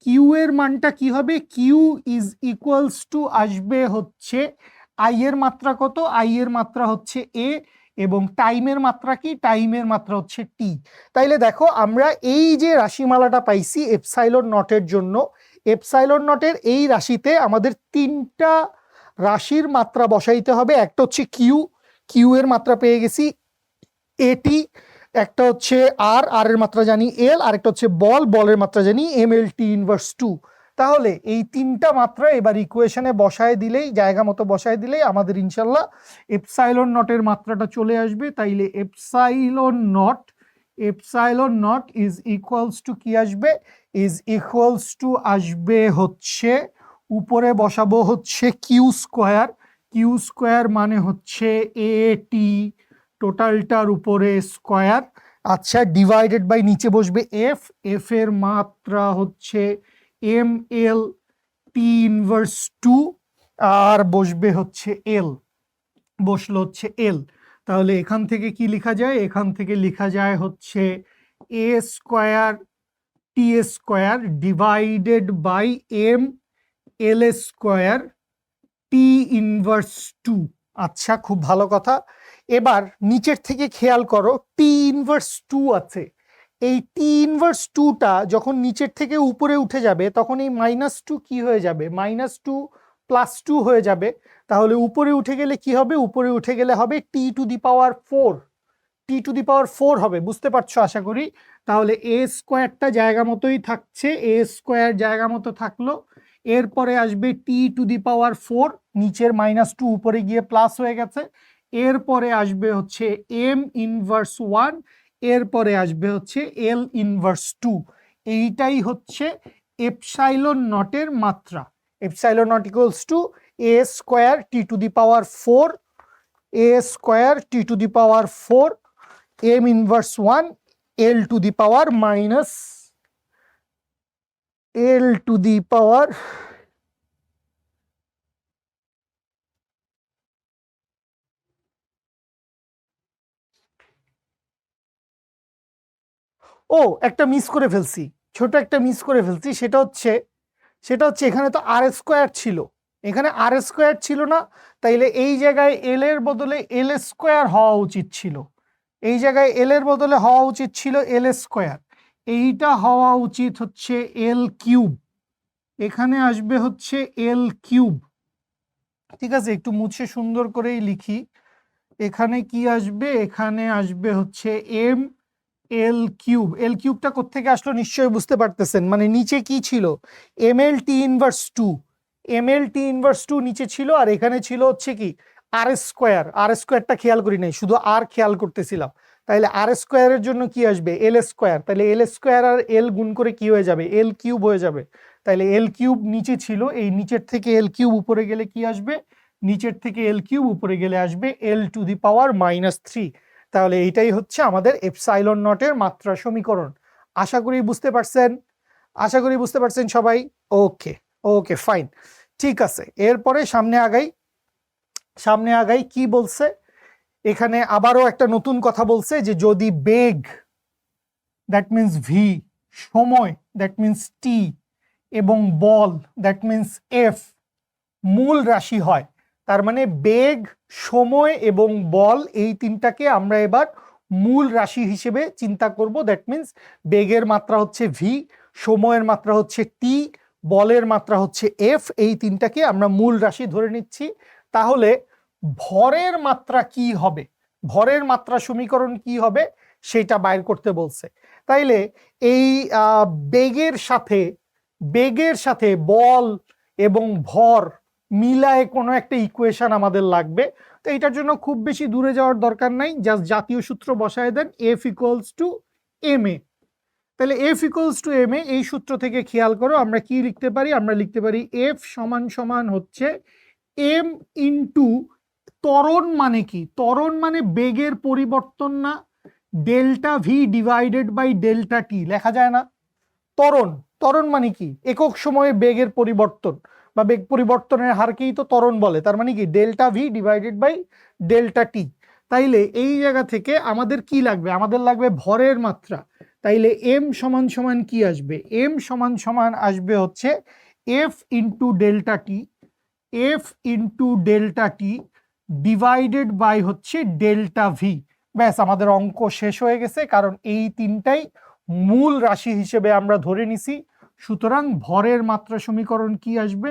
কিউ এর মানটা কি হবে? কিউ ইজ ইকুয়ালস টু আসবে হচ্ছে আই এর মাত্রা কত? আই এর মাত্রা হচ্ছে এ, এবং টাইমের মাত্রা কি? টাইমের মাত্রা হচ্ছে টি। তাইলে দেখো, আমরা এই যে রাশিমালাটা পাইছি এপসাইলন নটের জন্য, এপসাইলন নটের এই রাশিতে আমাদের তিনটা রাশির মাত্রা বসাইতে হবে। একটা হচ্ছে কিউ এর মাত্রা পেয়ে গেছি এটি, একটা হচ্ছে আর এর মাত্রা জানি এল, আর একটা হচ্ছে বলের মাত্রা জানি এম এল টি ইনভার্স 2। তাহলে এই তিনটা মাত্রা এবার ইকুয়েশনে বসায় দিলেই, জায়গা মতো বসায় দিলেই আমাদের ইনশাল্লাহ এপসাইলন নটের মাত্রাটা চলে আসবে। তাইলে epsilon not is equals to কি আসবে? ইজ ইকুয়ালস টু আসবে হচ্ছে, উপরে বসাবো হচ্ছে কিউ স্কোয়ার মানে হচ্ছে এ টি টোটালটার উপরে স্কোয়ার, আচ্ছা, ডিভাইডেড বাই নিচে বসবে এফ, এফ এর মাত্রা হচ্ছে এম এল টি ইনভার্স 2, আর বসবে হচ্ছে এল, বসলো হচ্ছে এল। তাহলে এখান থেকে কি লেখা যায়? এখান থেকে লেখা যায় হচ্ছে A square T square divided by M L square T inverse 2। আচ্ছা, খুব ভালো কথা। এবার নিচের থেকে খেয়াল করো, টি ইনভার্স 2 আছে। এই টি ইনভার্স 2টা যখন নিচের থেকে উপরে উঠে যাবে তখন এই -2 কি হয়ে যাবে? -2 +2 হয়ে যাবে। তাহলে উপরে উঠে গেলে কি হবে? উপরে উঠে গেলে হবে টি to the power 4, T to the power 4 হবে। বুঝতে পারছো আশা করি। তাহলে এ স্কোয়ারটা জায়গা মতোই থাকছে, এ স্কোয়ার জায়গা মতো থাকলো। এরপরে আসবে টি টু দি পাওয়ার 4, নিচের -2 উপরে গিয়ে প্লাস হয়ে গেছে। এরপরে আসবে হচ্ছে এম ইনভার্স 1, এরপরে আসবে হচ্ছে এল ইনভার্স 2। এইটাই হচ্ছে এপসাইলন নটের মাত্রা। Epsilon naught equals to A square T to the power 4, A square T to the power 4 M inverse 1 L to the power minus L to the power ও একটা মিস করে ফেলছি, ছোট একটা মিস করে ফেলছি। সেটা হচ্ছে এখানে তো আর স্কোয়ার ছিল, এখানে আর স্কোয়ার ছিল না। তাইলে এই জায়গায় এল এর বদলে এল স্কোয়ার হওয়া উচিত ছিল। এই জায়গায় এল এর বদলে হওয়া উচিত ছিল এল স্কোয়ার। এইটা হওয়া উচিত হচ্ছে এল কিউব। এখানে আসবে হচ্ছে এল কিউব। ঠিক আছে, একটু মুছে সুন্দর করেই লিখি। এখানে কি আসবে? এখানে আসবে হচ্ছে এম এল কিউব। এল কিউবটা কোত্থেকে আসলো নিশ্চয়ই বুঝতে পারতেছেন। মানে নিচে কি ছিল? M L T inverse 2, M L T inverse 2 নিচে ছিল, আর এখানে ছিল হচ্ছে কি আর স্কোয়ার। আর স্কোয়ারটা খেয়াল করি নাই, শুধু আর খেয়াল করতেছিলাম। তাইলে আর স্কোয়ারের জন্য কি আসবে? এল স্কোয়ার। তাহলে এল স্কোয়ার আর এল গুণ করে কি হয়ে যাবে? এল কিউব হয়ে যাবে। তাইলে এল কিউব নিচে ছিল, এই নিচের থেকে এল কিউব উপরে গেলে কি আসবে? নিচের থেকে এল কিউব উপরে গেলে আসবে এল টু দি পাওয়ার -3। তাহলে এইটাই হচ্ছে আমাদের এপসাইলন নটের মাত্রা সমীকরণ। আশা করি বুঝতে পারছেন, আশা করি বুঝতে পারছেন সবাই। ওকে, ওকে, ফাইন, ঠিক আছে। এরপরে সামনে আগাই। সামনে আগাই, কি বলছে এখানে? আবারও একটা নতুন কথা বলছে যে যদি বেগ, দ্যাট মিনস ভি, সময় দ্যাট মিনস টি, এবং বল দ্যাট মিনস এফ মূল রাশি হয়, তার মানে বেগ, সময় এবং বল এই তিনটাকে আমরা এবার মূল রাশি হিসেবে চিন্তা করব। দ্যাট মিনস বেগের মাত্রা হচ্ছে ভি, সময়ের মাত্রা হচ্ছে টি, বলের মাত্রা হচ্ছে এফ, এই তিনটাকে আমরা মূল রাশি ধরে নিচ্ছি। তাহলে ভরের মাত্রা কি হবে? ভরের মাত্রা সমীকরণ কি হবে সেটা বাইর করতে বলছে। তাইলে এই বেগের সাথে বল এবং ভর মিলায় কোনো একটা ইকুয়েশন আমাদের লাগবে। তো এইটার জন্য খুব বেশি দূরে যাওয়ার দরকার নাই, জাস্ট জাতীয় সূত্র বসায় দেন, F equals to M A. তাহলে F equals to M A, এই সূত্র থেকে খেয়াল করো আমরা কি লিখতে পারি? আমরা লিখতে পারি এফ সমান সমান হচ্ছে এম ইন্টু, ত্বরণ মানে কি? ত্বরণ মানে বেগের পরিবর্তন না? Delta V divided by delta T লেখা যায় না? ত্বরণ, ত্বরণ মানে কি? একক সময়ে বেগের পরিবর্তন বা বেগ পরিবর্তনের হারকেই তো ত্বরণ বলে। তার মানে কি delta V divided by delta T. তাইলে এই জায়গা থেকে আমাদের কি লাগবে? আমাদের লাগবে ভরের মাত্রা। তাইলে এম সমান সমান কি আসবে? এম সমান সমান আসবে হচ্ছে F into delta T, F into delta T divided by হচ্ছে ডেল্টা ভি। ব্যাস, আমাদের অঙ্ক শেষ হয়ে গেছে, কারণ এই তিনটাই মূল রাশি হিসেবে আমরা ধরে নিছি। সুতরাং ভরের মাত্রা সমীকরণ কি আসবে?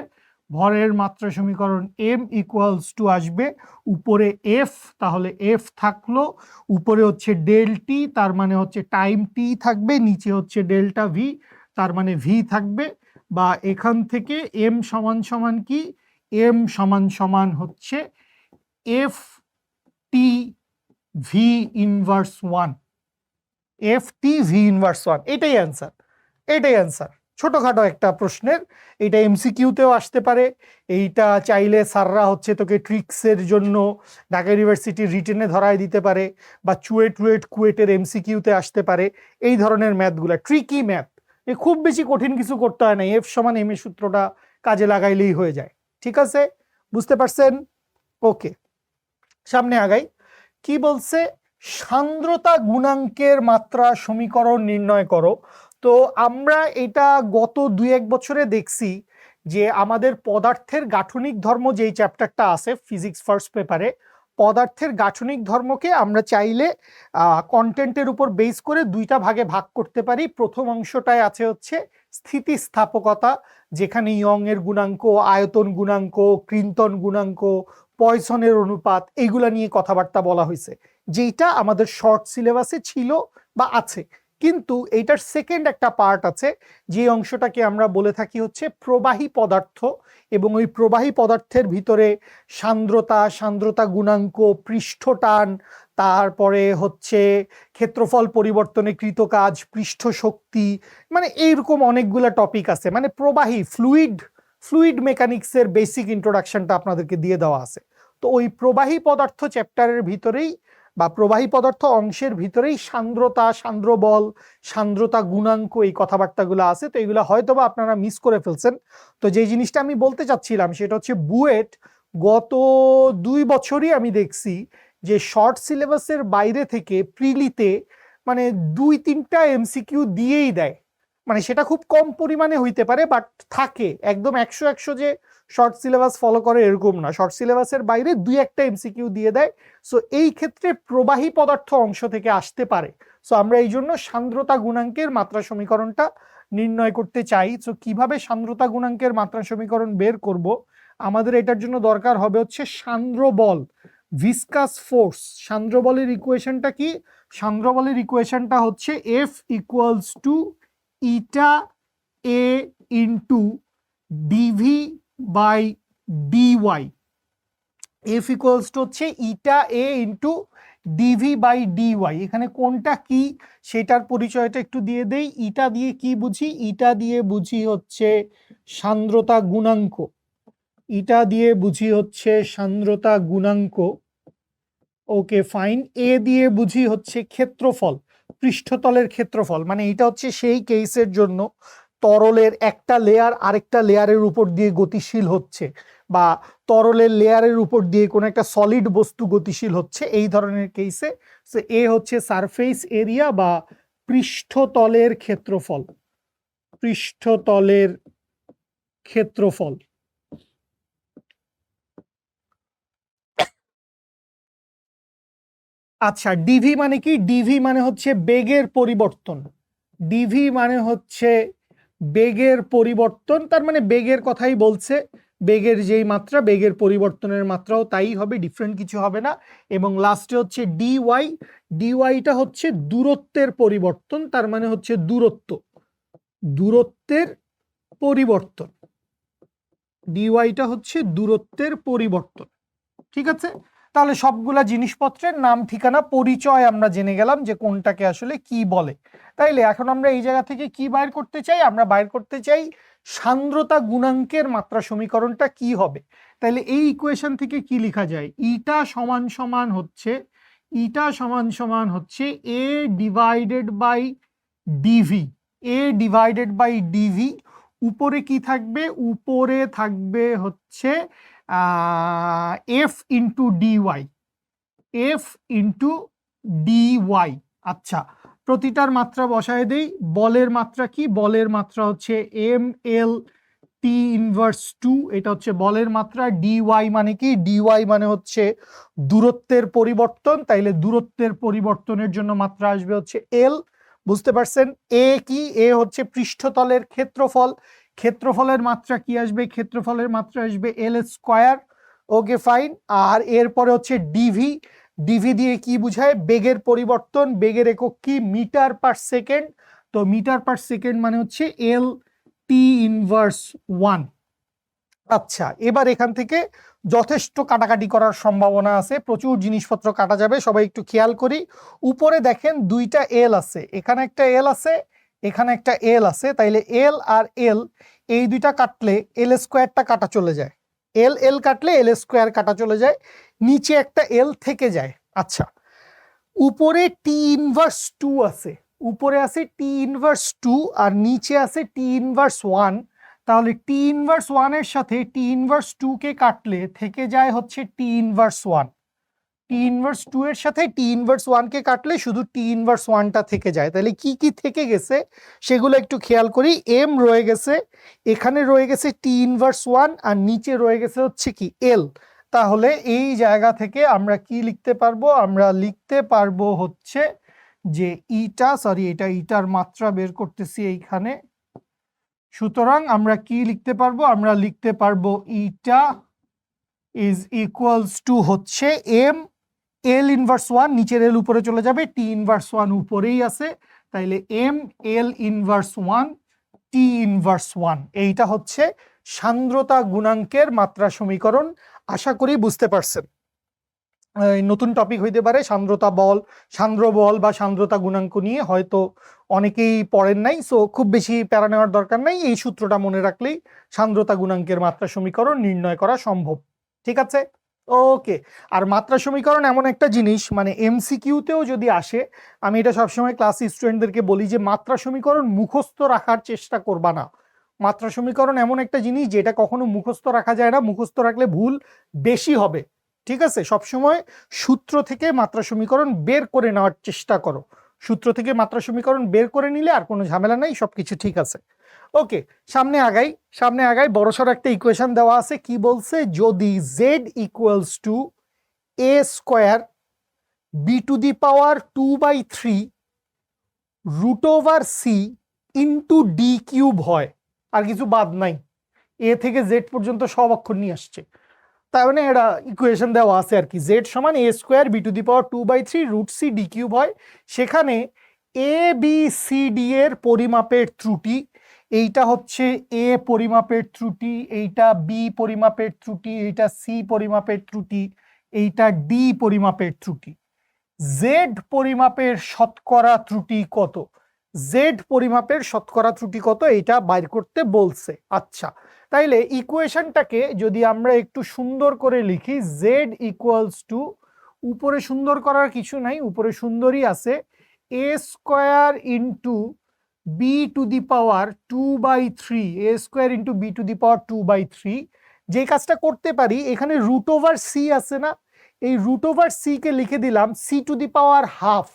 ভরের মাত্রা সমীকরণ এম ইকুয়ালস টু আসবে উপরে এফ, তাহলে এফ থাকলো, উপরে হচ্ছে ডেল টি, তার মানে হচ্ছে টাইম টি থাকবে, নিচে হচ্ছে ডেল্টা ভি, তার মানে ভি থাকবে। বা এখান থেকে এম সমান সমান কি? এম সমান সমান হচ্ছে F T V inverse 1, F T V inverse 1। এটাই অ্যান্সার, এটাই অ্যান্সার। ছোটখাটো একটা প্রশ্নের, এটা এমসিকিউতেও আসতে পারে। এইটা চাইলে স্যাররা হচ্ছে তোকে ট্রিক্সের জন্য ঢাকা ইউনিভার্সিটির রিটেনে ধরায় দিতে পারে, বা কুয়েটের এমসিকিউতে আসতে পারে। এই ধরনের ম্যাথগুলা ট্রিকি ম্যাথ, খুব বেশি কঠিন কিছু করতে হয় না, এফ সমান এম এর সূত্রটা কাজে লাগাইলেই হয়ে যায়। ঠিক আছে, বুঝতে পারছেন? ওকে, সামনে আগাই। কি বলছে? সান্দ্রতা গুণাঙ্কের মাত্রা সমীকরণ নির্ণয় করো। তো আমরা এটা গত 2-1 বছরে দেখছি যে আমাদের পদার্থের গাঠনিক ধর্ম যেই চ্যাপ্টারটা আছে ফিজিক্স ফার্স্ট পেপারে, পদার্থের গাঠনিক ধর্মকে আমরা চাইলে কন্টেন্টের উপর বেস করে দুইটা ভাগে ভাগ করতে পারি। প্রথম অংশটায় আছে হচ্ছে স্থিতিস্থাপকতা, যেখানে ইয়ং এর গুণাঙ্ক, আয়তন গুণাঙ্ক, ক্রিন্তন গুণাঙ্ক, পয়সনের অনুপাত, এইগুলা নিয়ে কথাবার্তা বলা হয়েছে, যেটা আমাদের শর্ট সিলেবাসে ছিল বা আছে। কিন্তু এইটার সেকেন্ড একটা পার্ট আছে, যে অংশটাকে আমরা বলে থাকি হচ্ছে প্রবাহী পদার্থ, এবং ওই প্রবাহী পদার্থের ভিতরে সান্দ্রতা গুণাঙ্ক, পৃষ্ঠটান, তারপরে হচ্ছে ক্ষেত্রফল পরিবর্তনে কৃত কাজ, পৃষ্ঠ শক্তি, মানে এইরকম অনেকগুলা টপিক আছে। মানে প্রবাহী ফ্লুইড মেকানিক্সের বেসিক ইন্ট্রোডাকশনটা আপনাদেরকে দিয়ে দেওয়া আছে। তো ওই প্রবাহী পদার্থ চ্যাপ্টারের ভিতরেই বা প্রবাহী পদার্থ অংশের ভিতরেই সান্দ্রবল, সান্দ্রতা গুণাঙ্ক, এই কথাবার্তাগুলো আছে। তো এইগুলো হয়তোবা আপনারা মিস করে ফেলছেন। তো যে জিনিসটা আমি বলতে চাচ্ছিলাম সেটা হচ্ছে বুয়েট গত 2 বছরই আমি দেখছি যে শর্ট সিলেবাসের বাইরে থেকে প্রিলিতে মানে 2-3টা এমসিকিউ দিয়েই দেয়। মানে সেটা খুব কম পরিমাণে হইতে পারে, বাট থাকে। একদম 100 যে শর্ট সিলেবাস ফলো করে এরকম না, শর্ট সিলেবাসের বাইরে 2-1টা এমসিকিউ দিয়ে দেয়। সো এই ক্ষেত্রে প্রবাহী পদার্থ অংশ থেকে আসতে পারে। সো আমরা এই জন্য সান্দ্রতা গুণাঙ্কের মাত্রা সমীকরণটা নির্ণয় করতে চাই। সো কিভাবে সান্দ্রতা গুণাঙ্কের মাত্রা সমীকরণ বের করব? আমাদের এটার জন্য দরকার হবে হচ্ছে সান্দ্র বল, ভিসকাস ফোর্স। সান্দ্র বলের ইকুয়েশনটা কি? সান্দ্র বলের ইকুয়েশনটা হচ্ছে F equals to eta A into DV by DY. F equals to হচ্ছে eta A into DV by DY. এখানে কোনটা কি সেটার পরিচয়টা একটু দিয়ে দেই। ইটা দিয়ে কি বুঝি? ইটা দিয়ে বুঝি হচ্ছে সান্দ্রতা গুণাঙ্ক। ইটা দিয়ে বুঝি হচ্ছে সান্দ্রতা গুণাঙ্ক। Okay fine. এ দিয়ে বুঝি হচ্ছে ক্ষেত্রফল, পৃষ্ঠতলের ক্ষেত্রফল। মানে এটা হচ্ছে সেই কেসের জন্য তরলের একটা লেয়ার আরেকটা লেয়ারের উপর দিয়ে গতিশীল হচ্ছে, বা তরলের লেয়ারের উপর দিয়ে কোনো একটা সলিড বস্তু গতিশীল হচ্ছে, এই ধরনের কেসে এ হচ্ছে সারফেস এরিয়া বা পৃষ্ঠতলের ক্ষেত্রফল। পৃষ্ঠতলের ক্ষেত্রফল। আচ্ছা, ডিভি মানে কি? ডিভি মানে হচ্ছে বেগের পরিবর্তন। ডিভি মানে হচ্ছে বেগের পরিবর্তন, তার মানে বেগের কথাই বলছে। বেগের যেই মাত্রা, বেগের পরিবর্তনের মাত্রাও তাই হবে, ডিফারেন্ট কিছু হবে না। এবং লাস্টে হচ্ছে ডিওয়াই। ডিওয়াইটা হচ্ছে দূরত্বের পরিবর্তন, তার মানে হচ্ছে দূরত্বের পরিবর্তন। ডিওয়াইটা হচ্ছে দূরত্বের পরিবর্তন। ঠিক আছে, তাহলে সবগুলা জিনিসপত্রের নাম, ঠিকানা, পরিচয় আমরা জেনে গেলাম যে কোনটাকে আসলে কি বলে। তাইলে এখন আমরা এই জায়গা থেকে কি বাইর করতে চাই? আমরা বাইর করতে চাই সান্দ্রতা গুণাঙ্কের মাত্রা সমীকরণটা কি হবে। তাইলে এই ইকুয়েশন থেকে কি লেখা যায়? ইটা সমান সমান হচ্ছে A divided by D V. A divided by D V. উপরে কি থাকবে? উপরে থাকবে হচ্ছে F into D Y. F into D Y. আচ্ছা, প্রতিটার মাত্রা বসায় দেই। বলের মাত্রা কি? বলের মাত্রা হচ্ছে এম এল টি ইনভার্স 2, এটা হচ্ছে বলের মাত্রা। ডিওয়াই মানে কি? ডিওয়াই মানে হচ্ছে দূরত্বের পরিবর্তন, তাইলে দূরত্বের পরিবর্তনের জন্য মাত্রা আসবে হচ্ছে এল। বুঝতে পারছেন? এ কি? এ হচ্ছে পৃষ্ঠতলের ক্ষেত্রফল। ক্ষেত্রফলের মাত্রা কি আসবে? ক্ষেত্রফলের মাত্রা আসবে এল স্কোয়ার। Okay fine. আর এরপরে হচ্ছে ডিভি। ডিভি দিয়ে কি বুঝায়? বেগের পরিবর্তন। বেগের একক কি? Metre per second. তো মিটার পার সেকেন্ড মানে হচ্ছে এল টি ইনভার্স 1। আচ্ছা, এবার এখান থেকে যথেষ্ট কাটাকাটি করার সম্ভাবনা আছে, প্রচুর জিনিসপত্র কাটা যাবে। সবাই একটু খেয়াল করি। উপরে দেখেন দুইটা এল আছে, এখানে একটা এল আছে, এখানে একটা এল আছে, তাইলে এল আর এল এই দুইটা কাটলে এল স্কোয়ারটা কাটা চলে যায়, এল এল কাটলে এল স্কোয়ার কাটা চলে যায়, নিচে একটা এল থেকে যায়। আচ্ছা, উপরে টি ইনভার্স টু আছে, উপরে আছে টি ইনভার্স টু আর নিচে আছে টি ইনভার্স ওয়ান। তাহলে টি ইনভার্স ওয়ানের সাথে টি ইনভার্স টু কে কাটলে থেকে যায় হচ্ছে T inverse one. T inverse two এর সাথে টি ইনভার্স ওয়ানকে কাটলে শুধু টি ইনভার্স ওয়ানটা থেকে যায়। তাহলে কি কি থেকে গেছে সেগুলো একটু খেয়াল করি। এম রয়ে গেছে, এখানে রয়ে গেছে টি ইনভার্স ওয়ান আর নিচে রয়ে গেছে হচ্ছে কি এল। তাহলে এই জায়গা থেকে আমরা কি লিখতে পারবো, আমরা লিখতে পারবো হচ্ছে যে ইটা, সরি এটা ইটার মাত্রা বের করতেছি এইখানে। সুতরাং আমরা কি লিখতে পারবো, আমরা লিখতে পারবো ইটা ইজ ইকুয়ালস টু হচ্ছে এম এল ইনভার্স ওয়ান, নিচের এল উপরে চলে যাবে, টি ইনভার্স ওয়ান উপরেই আছে, তাইলে M L inverse one T inverse one. এইটা হচ্ছে সান্দ্রতা গুণাঙ্কের মাত্রা সমীকরণ। আশা করি বুঝতে পারছেন। নতুন টপিক হইতে পারে সান্দ্রতা বল, সান্দ্র বল বা সান্দ্রতা গুণাঙ্ক নিয়ে হয়তো অনেকেই পড়েন নাই, সো খুব বেশি প্যারা নেওয়ার দরকার নাই, এই সূত্রটা মনে রাখলেই সান্দ্রতা গুণাঙ্কের মাত্রা সমীকরণ নির্ণয় করা সম্ভব। ঠিক আছে, ওকে। আর মাত্রা সমীকরণ এমন একটা জিনিস, মানে এমসিকিউতেও যদি আসে, আমি এটা সবসময় ক্লাস স্টুডেন্টদেরকে বলি যে মাত্রা সমীকরণ মুখস্থ রাখার চেষ্টা করবা না। মাত্রা সমীকরণ এমন একটা জিনিস যেটা কখনো মুখস্থ রাখা যায় না, মুখস্থ রাখলে ভুল বেশি হবে। ঠিক আছে, সবসময় সূত্র থেকে মাত্রা সমীকরণ বের করে নেওয়ার চেষ্টা করো। সূত্র থেকে মাত্রা সমীকরণ বের করে নিলে আর কোনো ঝামেলা নাই, সবকিছু ঠিক আছে। ওকে, সামনে আগাই, সামনে আগাই। বড়সড় একটা ইকুয়েশন দেওয়া আছে, কি বলছে, যদি z equals to a square b to the power 2/3 root over c into D cube হয়, আর কিছু বাদ নাই, এ থেকে জেড পর্যন্ত সব অক্ষর নিয়ে আসছে, তার মানে এটা ইকুয়েশন দেওয়া আছে আর কি, জেড সমান A square B to the power 2/3 root C D cube হয়। সেখানে এ বি সি ডি এর পরিমাপের ত্রুটি, এইটা হচ্ছে এ পরিমাপের ত্রুটি, এইটা বি পরিমাপের ত্রুটি, এইটা সি পরিমাপের ত্রুটি, এইটা ডি পরিমাপের ত্রুটি। জেড পরিমাপের শতকরা ত্রুটি কত, জেড পরিমাপের শতকরা ত্রুটি কত এইটা বাইর করতে বলছে। আচ্ছা, তাইলে ইকুয়েশনটাকে যদি আমরা একটু সুন্দর করে লিখি, জেড ইকুয়ালস টু, উপরে সুন্দর করার কিছু নাই, উপরে সুন্দরই আছে, A square into B to the power 2/3, A square into B to the power 2/3। যে কাজটা করতে পারি, এখানে রুট ওভার সি আছে না, এই রুট ওভার সি কে লিখে দিলাম C to the power half,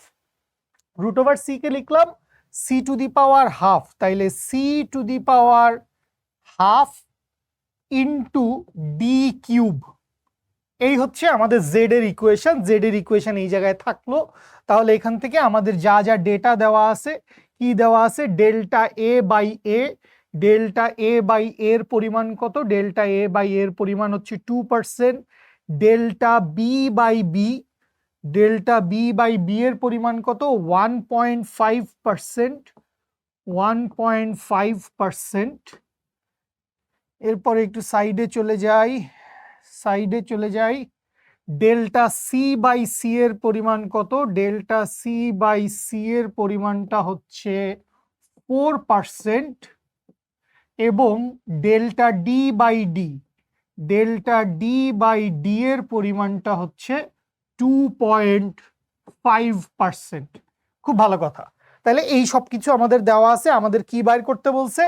root over C কে লিখলাম C to the power half, তাইলে C to the power half into D cube. এই হচ্ছে আমাদের জেড এর ইকুয়েশন, জেড এর ইকুয়েশন এই জায়গায় থাকলো। তাহলে এখান থেকে আমাদের যা যা ডেটা দেওয়া আছে, কি দেওয়া আছে, delta A by A, delta A by এর পরিমাণ কত, ডেল্টা এ বাই এর পরিমাণ হচ্ছে 2%, delta B by B, delta B by B এর পরিমাণ কত 1.5%, 1.5%। এরপরে একটু সাইডে চলে যাই, সাইডে চলে যাই, ডেল্টা সি বাই সি এর পরিমাণ কত, ডেল্টা সি বাই সি এর পরিমাণটা হচ্ছে 4%, এবং delta D by D, delta D by D এর পরিমাণটা হচ্ছে 2.5%। খুব ভালো কথা। তাহলে এই সব কিছু আমাদের দেওয়া আছে, আমাদের কি বাইর করতে বলছে,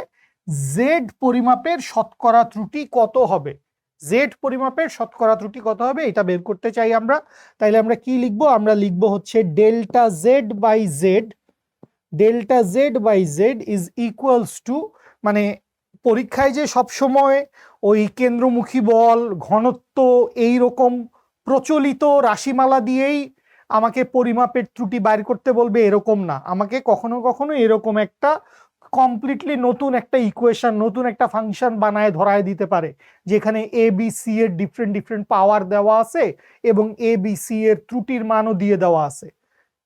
জেড পরিমাপের শতকরা ত্রুটি কত হবে, জেড পরিমাপের শতকরা ত্রুটি কত হবে এটা বের করতে চাই আমরা। তাইলে আমরা কি লিখবো, আমরা লিখবো হচ্ছে delta Z by Z, delta Z by Z is equals to, মানে পরীক্ষায় যে সব সময় ওই কেন্দ্রমুখী বল, ঘনত্ব, এই রকম প্রচলিত রাশিমালা দিয়েই আমাকে পরিমাপের ত্রুটি বাইর করতে বলবে এরকম না, আমাকে কখনো কখনো এরকম একটা কমপ্লিটলি নতুন একটা ইকুয়েশন, নতুন একটা ফাংশন বানায় ধরায় দিতে পারে, যেখানে এ বি সি এর ডিফারেন্ট ডিফারেন্ট পাওয়ার দেওয়া আছে এবং এ বি সি এর ত্রুটির মানও দিয়ে দেওয়া আছে।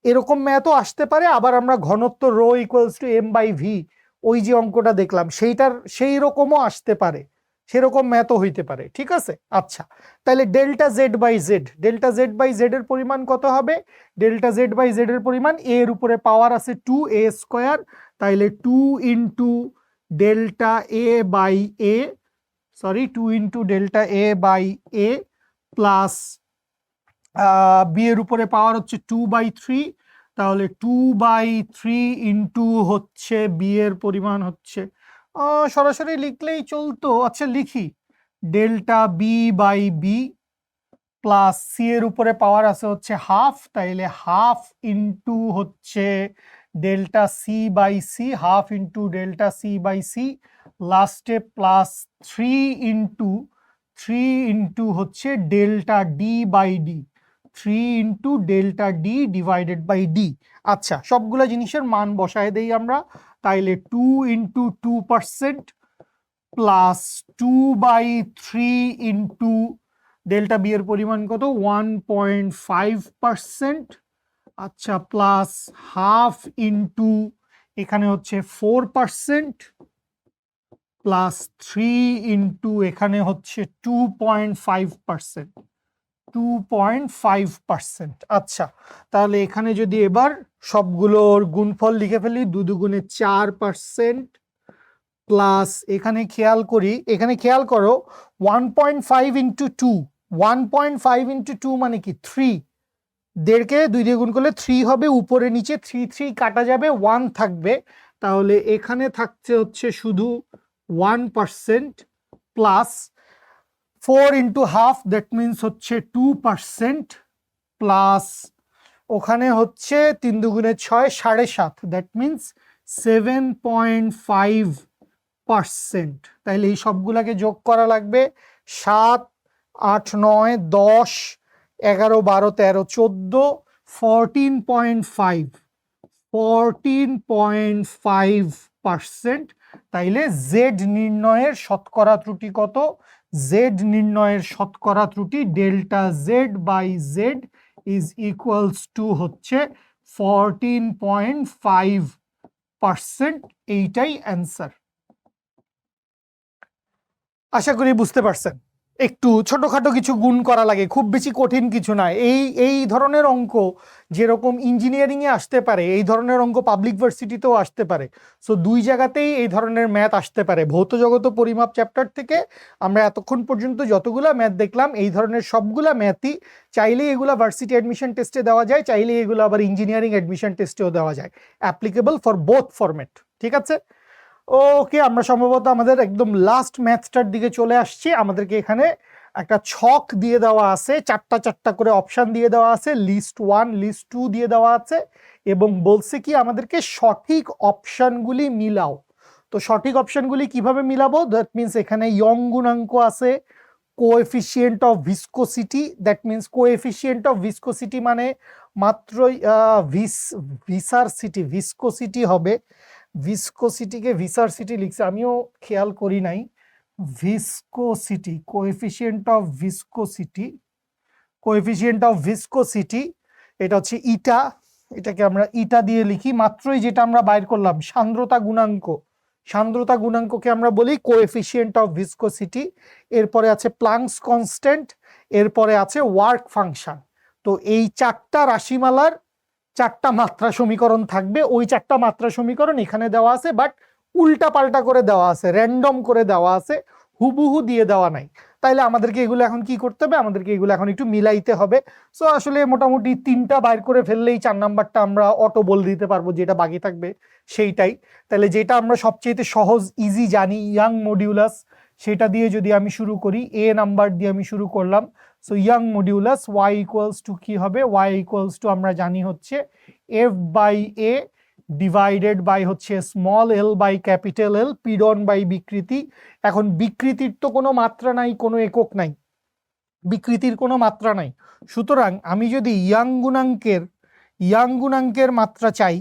এরকম ম্যাথও আসতে পারে। আবার আমরা ঘনত্ব rho equals to M by V, ওই যে অঙ্কটা দেখলাম সেইটার সেই রকমও আসতে পারে, সেরকম ম্যাথও হইতে পারে। ঠিক আছে, আচ্ছা, তাহলে delta Z by Z, delta Z by Z এর পরিমাণ কত হবে, ডেল্টা জেড বাই জেড এর পরিমাণ, এ এর উপরে পাওয়ার আছে 2 এ স্কোয়ার, তাইলে 2 into delta A by A, sorry 2 into delta A by A plus B এর উপরে পাওয়ার হচ্ছে 2/3, তাহলে 2/3 ইন্টু হচ্ছে বি এর পরিমাণ হচ্ছে, সরাসরি লিখলেই চলতো, আচ্ছা লিখি, delta B by B plus C এর উপরে পাওয়ার আছে হচ্ছে হাফ, তাইলে হাফ ইন্টু হচ্ছে delta C by C, half into delta C by C, লাস্টে প্লাস 3 ইন্টু হচ্ছে delta D by D, 3 into delta D divided by D. আচ্ছা, সবগুলো জিনিসের মান বসায় দেই আমরা, তাইলে 2 into 2% plus 2/3 into delta B এর পরিমাণ কত 1.5%, আচ্ছা প্লাস হাফ ইন্টু এখানে হচ্ছে 4% প্লাস 3 ইন্টু এখানে হচ্ছে 2.5%, 2.5%। আচ্ছা, তাহলে এখানে যদি এবার সবগুলোর গুণফল লিখে ফেলি, 2 দুগুণে 4% প্লাস এখানে খেয়াল করো 1.5 ইন্টু 2, 1.5 ইন্টু 2 মানে কি 3, 1.5কে 2 দিয়ে গুণ করলে 3 হবে, উপরে নিচে 3 কাটা যাবে, 1 থাকবে, তাহলে এখানে থাকছে হচ্ছে শুধু 1% plus 4 into half, that means হচ্ছে 2% প্লাস ওখানে হচ্ছে 3 দুগুণে 6, 7.5, দ্যাট মিনস 7.5%। তাইলে এই সবগুলাকে যোগ করা লাগবে, 7, 8, 9, 10, 11, 12, 13, 14, 14.5%। তাইলে জেড নির্ণয়ের শতকরা ত্রুটি কত? জেড নির্ণয়ের শতকরা ত্রুটি delta Z by Z is equals to হচ্ছে 14.5%। এইটাই অ্যান্সার। আশা করি বুঝতে পারছেন। একটু ছোটখাটো কিছু গুণ করা লাগে, খুব বেশি কঠিন কিছু না। এই ধরনের অঙ্ক যেরকম ইঞ্জিনিয়ারিং এ আসতে পারে, এই ধরনের অঙ্ক পাবলিক ভার্সিটিতেও আসতে পারে। সো দুই জায়গাতেই এই ধরনের ম্যাথ আসতে পারে। ভৌত জগত পরিমাপ চ্যাপ্টার থেকে আমরা এতক্ষণ পর্যন্ত যতগুলা ম্যাথ দেখলাম, এই ধরনের সবগুলা ম্যাথই চাইলে এগুলা ভার্সিটি অ্যাডমিশন টেস্টে দেওয়া যায়, চাইলে এগুলো আবার ইঞ্জিনিয়ারিং অ্যাডমিশন টেস্টেও দেওয়া যায়। Applicable for both format. ঠিক আছে, ওকে, আমরা সম্ভবত আমাদের একদম লাস্ট ম্যাথটার দিকে চলে আসছি। আমাদেরকে এখানে একটা ছক দিয়ে দেওয়া আছে, চারটা করে অপশন দিয়ে দেওয়া আছে, লিস্ট 1, লিস্ট 2 দিয়ে দেওয়া আছে, এবং বলছে কি আমাদেরকে সঠিক অপশনগুলি মিলাও। তো সঠিক অপশনগুলি কিভাবে মিলাবো? দ্যাট মিনস এখানে ইয়ং গুণাঙ্ক আছে, coefficient of viscosity, that means coefficient of viscosity মানে মাত্রই ভিসকোসিটি হবে, ভিসকোসিটিকে ভিসারসিটি লিখছে, আমিও খেয়াল করি নাই। ভিসকোসিটি, কোএফিসিয়েন্ট অফ ভিসকোসিটি, এটা হচ্ছে ইটা, এটাকে আমরা ইটা দিয়ে লিখি। মাত্রই যেটা আমরা বাইর করলাম সান্দ্রতা গুণাঙ্ককে আমরা বলি কোএফিসিয়েন্ট অফ ভিসকোসিটি। এরপরে আছে প্লাঙ্কস কনস্ট্যান্ট, এরপরে আছে ওয়ার্ক ফাংশন। তো এই চারটা রাশিমালার 4টা মাত্রা সমীকরণ থাকবে। ওই 4টা মাত্রা সমীকরণ এখানে দেওয়া আছে, বাট উল্টা পাল্টা করে দেওয়া আছে, র্যান্ডম করে দেওয়া আছে, হুবহু দিয়ে দেওয়া নাই। তাইলে আমাদেরকে এগুলো এখন কি করতে হবে? আমাদেরকে এগুলো এখন একটু মিলাইতে হবে। সো আসলে মোটামুটি 3টা বাইর করে ফেললেই 4 নাম্বারটা আমরা অটো বলে দিতে পারবো, যেটা বাকি থাকবে সেইটাই। তাহলে যেটা আমরা সবচেয়ে সহজ ইজি জানি, ইয়াং মডিউলাস, সেটা দিয়ে যদি আমি শুরু করি, এ নাম্বার দিয়ে আমি শুরু করলাম। So young modulus y equals to কি হবে? y ইকুয়ালস টু আমরা জানি হচ্ছে f by a divided by হচ্ছে small L by capital L, পীড়ন বাই বিকৃতি। এখন বিকৃতির তো কোনো মাত্রা নাই, কোনো একক নাই, বিকৃতির কোনো মাত্রা নাই। সুতরাং আমি যদি ইয়াং গুণাঙ্কের মাত্রা চাই,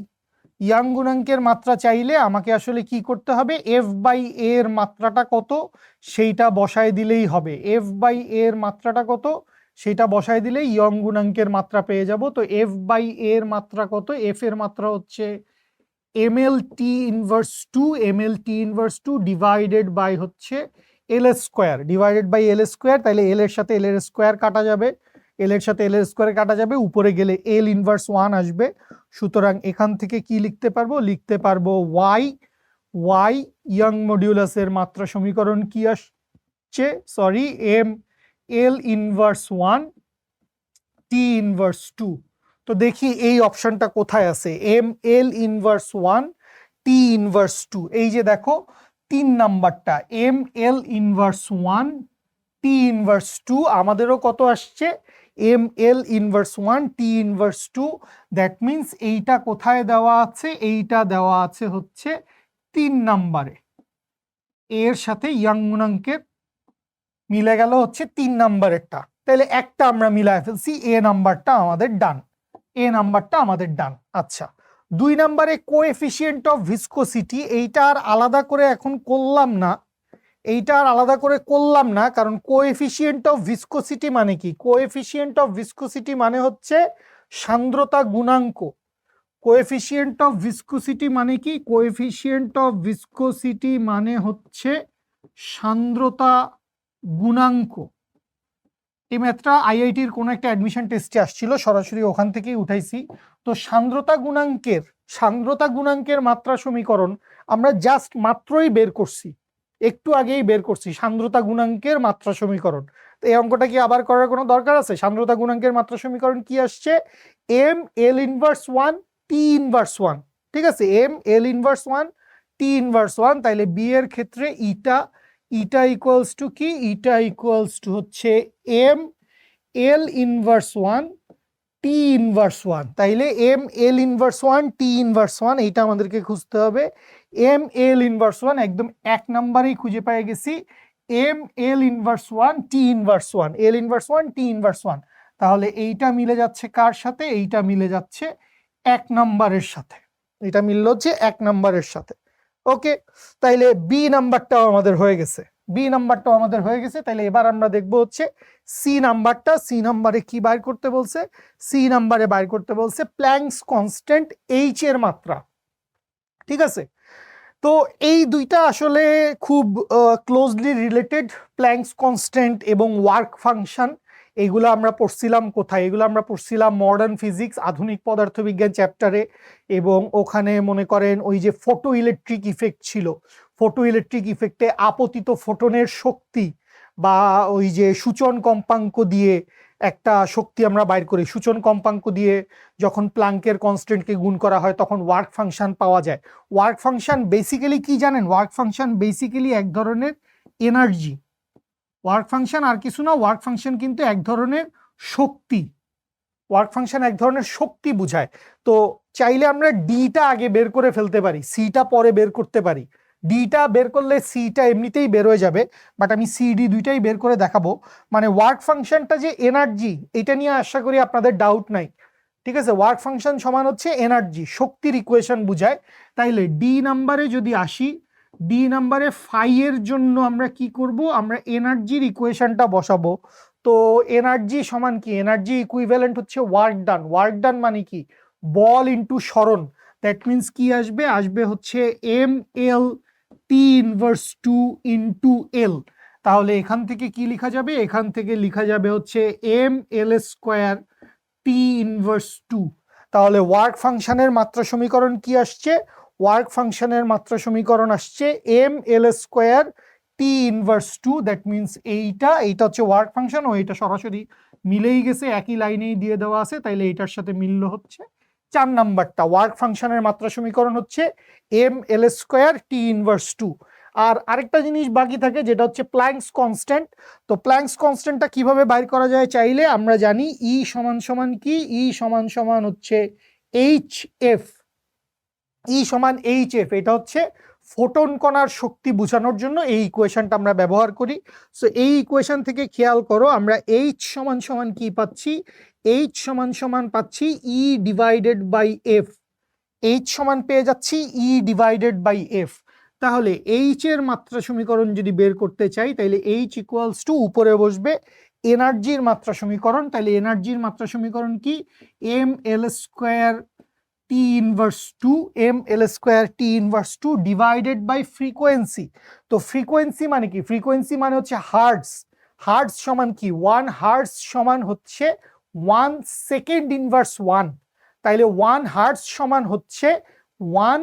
ইয়াং গুণাঙ্কের মাত্রা চাইলে আমাকে আসলে কি করতে হবে? এফ বাই এ এর মাত্রাটা কত সেইটা বসায় দিলেই হবে। এফ বাই এ এর মাত্রাটা কত সেইটা বসায় দিলেই ইয়ং গুণাঙ্কের মাত্রা পেয়ে যাব। তো এফ বাই এ এর মাত্রা কত? এফ এর মাত্রা হচ্ছে mlt inverse 2, mlt inverse 2 divided by হচ্ছে L square, divided by L square. তাইলে এল এর সাথে এল এর স্কোয়ার কাটা যাবে, এল এর সাথে এল এর স্কোয়ারে কাটা যাবে, উপরে গেলে এল ইনভার্স 1 আসবে। সুতরাং এখান থেকে কি লিখতে পারবো, লিখতে পারবো ওয়াই ইয়াং মডিউলাসের মাত্রা সমীকরণ কি আসছে, sorry, M L inverse 1 T inverse 2। তো দেখি এই অপশনটা কোথায় আছে, M L inverse 1 T inverse 2। এই যে দেখো 3 নাম্বারটা, M L inverse 1 T inverse 2, আমাদেরও কত আসছে, M L inverse 1 T inverse 2। That means এইটা কোথায় দেওয়া আছে, এইটা দেওয়া আছে হচ্ছে 3 নাম্বারে, এর সাথে ইয়াং গুণাঙ্কের মিলে গেল হচ্ছে 3 নাম্বারেরটা। তাহলে একটা আমরা মিলায় ফেলছি, এ নাম্বারটা আমাদের ডান, এ নাম্বারটা আমাদের ডান। আচ্ছা, 2 নাম্বারে কোএফিসিয়েন্ট অফ ভিসকোসিটি, এইটা আর আলাদা করে এখন করলাম না, এইটা আর আলাদা করে করলাম না, কারণ কোএফিসিয়েন্ট অফ ভিসকোসিটি মানে কি, কোএফিসিয়েন্ট অফ ভিসকোসিটি মানে হচ্ছে সান্দ্রতা গুণাঙ্ক। কোএফিসিয়েন্ট অফ ভিসকোসিটি মানে কি, কোএফিসিয়েন্ট অফ ভিসকোসিটি মানে হচ্ছে সান্দ্রতা গুণাঙ্ক। এই ম্যাথটা আইআইটির কোনো একটা অ্যাডমিশন টেস্টে আসছিল, সরাসরি ওখান থেকেই উঠাইছি। তো সান্দ্রতা গুণাঙ্কের মাত্রা সমীকরণ আমরা জাস্ট মাত্রই বের করছি, একটু আগেই বের করছি সান্দ্রতা গুণাঙ্কের মাত্রা সমীকরণ। তো এই অঙ্কটা কি আবার করার কোনো দরকার আছে? সান্দ্রতা গুণাঙ্কের মাত্রা সমীকরণ কি আসছে, M L inverse 1 T inverse 1। ঠিক আছে, M L inverse 1 T inverse 1। তাইলে বি এর ক্ষেত্রে ইটা ইকুয়ালস টু কি, ইটা ইকুয়ালস টু হচ্ছে M L inverse 1 T inverse 1। তাইলে M L inverse 1 T inverse 1 এইটা আমাদেরকে খুঁজতে হবে। এম এল ইনভার্স 1 একদম 1 নাম্বারেই খুঁজে পেয়ে গেছি, M L inverse 1 T inverse 1, L inverse 1 T inverse 1। তাহলে এইটা মিলে যাচ্ছে কার সাথে, এইটা মিলে যাচ্ছে 1 নাম্বারের সাথে, এটা মিলল হচ্ছে 1 নাম্বারের সাথে। ওকে, তাইলে বি নাম্বারটাও আমাদের হয়ে গেছে, বি নাম্বারটাও আমাদের হয়ে গেছে। তাইলে এবার আমরা দেখব হচ্ছে সি নাম্বারটা। সি নাম্বারে কি বাইর করতে বলছে, সি নাম্বারে বাইর করতে বলছে প্ল্যাঙ্কস কনস্ট্যান্ট এইচ এর মাত্রা। ঠিক আছে, তো এই দুইটা আসলে খুব ক্লোজলি রিলেটেড, প্ল্যাঙ্কস কনস্ট্যান্ট এবং ওয়ার্ক ফাংশন। এইগুলো আমরা পড়ছিলাম কোথায়, এগুলো আমরা পড়ছিলাম মডার্ন ফিজিক্স, আধুনিক পদার্থবিজ্ঞান চ্যাপ্টারে। এবং ওখানে মনে করেন ওই যে ফটো ইলেকট্রিক ইফেক্ট ছিল, ফটো ইলেকট্রিক ইফেক্টে আপতিত ফোটনের শক্তি বা ওই যে সূচন কম্পাঙ্ক দিয়ে একটা শক্তি আমরা বাইর করি, সূচন কম্পাঙ্ক দিয়ে যখন প্ল্যাঙ্কের কনস্ট্যান্টকে গুণ করা হয় তখন ওয়ার্ক ফাংশন পাওয়া যায়। ওয়ার্ক ফাংশন বেসিক্যালি কি জানেন, ওয়ার্ক ফাংশন বেসিক্যালি এক ধরনের এনার্জি। ওয়ার্ক ফাংশন আর কিছু না, ওয়ার্ক ফাংশন কিন্তু এক ধরনের শক্তি, ওয়ার্ক ফাংশন এক ধরনের শক্তি বোঝায়। তো চাইলে আমরা ডিটা আগে বের করে ফেলতে পারি, সিটা পরে বের করতে পারি। ডিটা বের করলে সিটা এমনিতেই বের হয়ে যাবে, বাট আমি সিডি দুইটাই বের করে দেখাবো। মানে ওয়ার্ক ফাংশনটা যে এনার্জি, এটা নিয়ে আশা করি আপনাদের ডাউট নাই। ঠিক আছে, ওয়ার্ক ফাংশন সমান হচ্ছে এনার্জি, শক্তির ইকুয়েশন বুঝায়। তাইলে ডি নাম্বারে যদি আসি, ডি নাম্বারে ফাই এর জন্য আমরা কি করব, আমরা এনার্জির ইকুয়েশনটা বসাবো। তো এনার্জি সমান কি, এনার্জি ইকুইভ্যালেন্ট হচ্ছে ওয়ার্ক ডান। ওয়ার্ক ডান মানে কি, বল ইনটু সরণ। দ্যাট মিনস কি আসবে, আসবে হচ্ছে M L T inverse 2 into L. তাহলে এখান থেকে কি লেখা যাবে, এখান থেকে লেখা যাবে হচ্ছে M L square T inverse 2। তাহলে ওয়ার্ক ফাংশনের মাত্রা সমীকরণ কি আসছে, ওয়ার্ক ফাংশনের মাত্রা সমীকরণ আসছে M L square T inverse 2। That means এইটা হচ্ছে ওয়ার্ক ফাংশন, ও এটা সরাসরি মিলেই গেছে, একই লাইনেই দিয়ে দেওয়া আছে। তাইলে এইটার সাথে মিলল হচ্ছে 4 নাম্বারটা। ওয়ার্ক ফাংশনের মাত্রা সমীকরণ হচ্ছে M L square T inverse 2। আর আরেকটা জিনিস বাকি থাকে, যেটা হচ্ছে প্ল্যাঙ্কস কনস্ট্যান্ট। তো প্ল্যাঙ্কস কনস্ট্যান্টটা কিভাবে বাইর করা যায়, চাইলে আমরা জানি ই সমান সমান কি, ই সমান সমান হচ্ছে এইচ এফ, ই সমান এইচ এফ। এটা হচ্ছে ফোটন কণার শক্তি বোঝানোর জন্য এই ইকুয়েশনটা আমরা ব্যবহার করি। সো এই ইকুয়েশন থেকে খেয়াল করো, আমরা এইচ সমান সমান কি পাচ্ছি, এইচ সমান সমান পাচ্ছি E divided by F. H সমান পেয়ে যাচ্ছি ই ডিভাইডেড বাই এফ। তাহলে এইচ এর মাত্রা সমীকরণ যদি বের করতে চাই, তাহলে এইচ ইকুয়ালস টু উপরে বসবে এনার্জির মাত্রা সমীকরণ। তাহলে এনার্জির মাত্রা সমীকরণ কি, M L square T inverse 2, M L square T inverse 2 divided by frequency. তো ফ্রিকোয়েন্সি মানে কি, ফ্রিকোয়েন্সি মানে হচ্ছে হার্টস, হার্টজ সমান কি, 1 হার্টজ সমান হচ্ছে 1 সেকেন্ড ইনভার্স 1, তাইলে 1 হার্টজ সমান হচ্ছে 1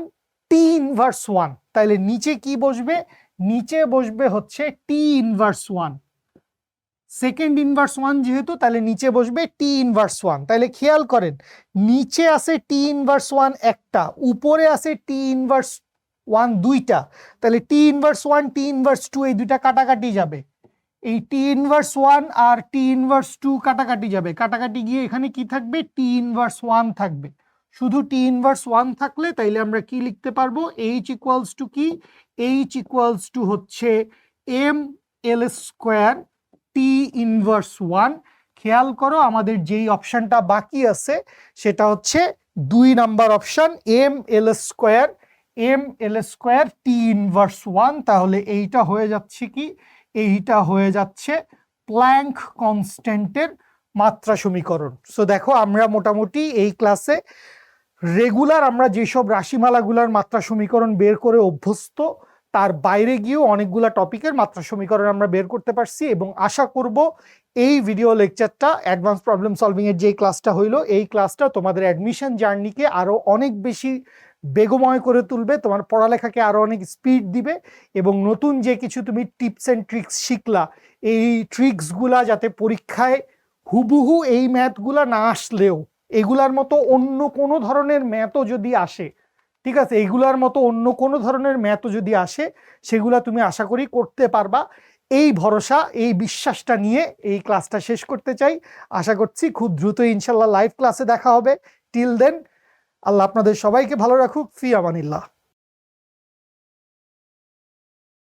টি ইনভার্স 1, তাইলে নিচে কি বসবে, নিচে বসবে হচ্ছে টি ইনভার্স 1, সেকেন্ড ইনভার্স 1 যেহেতু, তাহলে নিচে বসবে টি ইনভার্স 1। তাহলে খেয়াল করেন নিচে আছে টি ইনভার্স 1 একটা, উপরে আছে টি ইনভার্স 1 দুইটা, তাহলে টি ইনভার্স 1 টি ইনভার্স 2 এই দুইটা কাটাকাটি যাবে, এই টি ইনভার্স 1 আর টি ইনভার্স 2 কাটাকাটি যাবে, কাটাকাটি গিয়ে এখানে কি থাকবে, টি ইনভার্স 1 থাকবে। শুধু টি ইনভার্স 1 থাকলে তাইলে আমরা কি লিখতে পারবো, এইচ ইকুয়ালস টু কি, এইচ ইকুয়ালস টু হচ্ছে M L square T inverse 1। খেয়াল করো আমাদের যেই অপশনটা বাকি আছে সেটা হচ্ছে 2 number option, M L square T inverse 1। তাহলে এইটা হয়ে যাচ্ছে কি, এইটা হয়ে যাচ্ছে প্ল্যাঙ্ক কনস্ট্যান্টের মাত্রা সমীকরণ। সো দেখো আমরা মোটামুটি এই ক্লাসে রেগুলার আমরা যেসব রাশিমালাগুলার মাত্রা সমীকরণ বের করে অভ্যস্ত, তার বাইরে গিয়েও অনেকগুলা টপিকের মাত্রা সমীকরণ আমরা বের করতে পারছি, এবং আশা করব এই ভিডিও লেকচারটা অ্যাডভান্স প্রবলেম সলভিং এর যে ক্লাসটা হইলো, এই ক্লাসটা তোমাদের অ্যাডমিশন জার্নিকে আরো অনেক বেশি বেগময় করে তুলবে, তোমার পড়ালেখাকে আরো অনেক স্পিড দিবে, এবং নতুন যে কিছু তুমি টিপস এন্ড ট্রিক্স শিখলা, এই ট্রিক্সগুলা যাতে পরীক্ষায় হুবহু এই ম্যাথগুলা না আসলেও এগুলার মতো অন্য কোনো ধরনের ম্যাথও যদি আসে, ঠিক আছে, এগুলার মতো অন্য কোনো ধরনের ম্যাথও যদি আসে সেগুলা তুমি আশা করি করতে পারবা। এই ভরসা, এই বিশ্বাসটা নিয়ে এই ক্লাসটা শেষ করতে চাই। আশা করছি খুব দ্রুত ইনশাল্লাহ লাইভ ক্লাসে দেখা হবে। টিল দেন আল্লাহ আপনাদের সবাইকে ভালো রাখুক। ফি আমানিল্লাহ।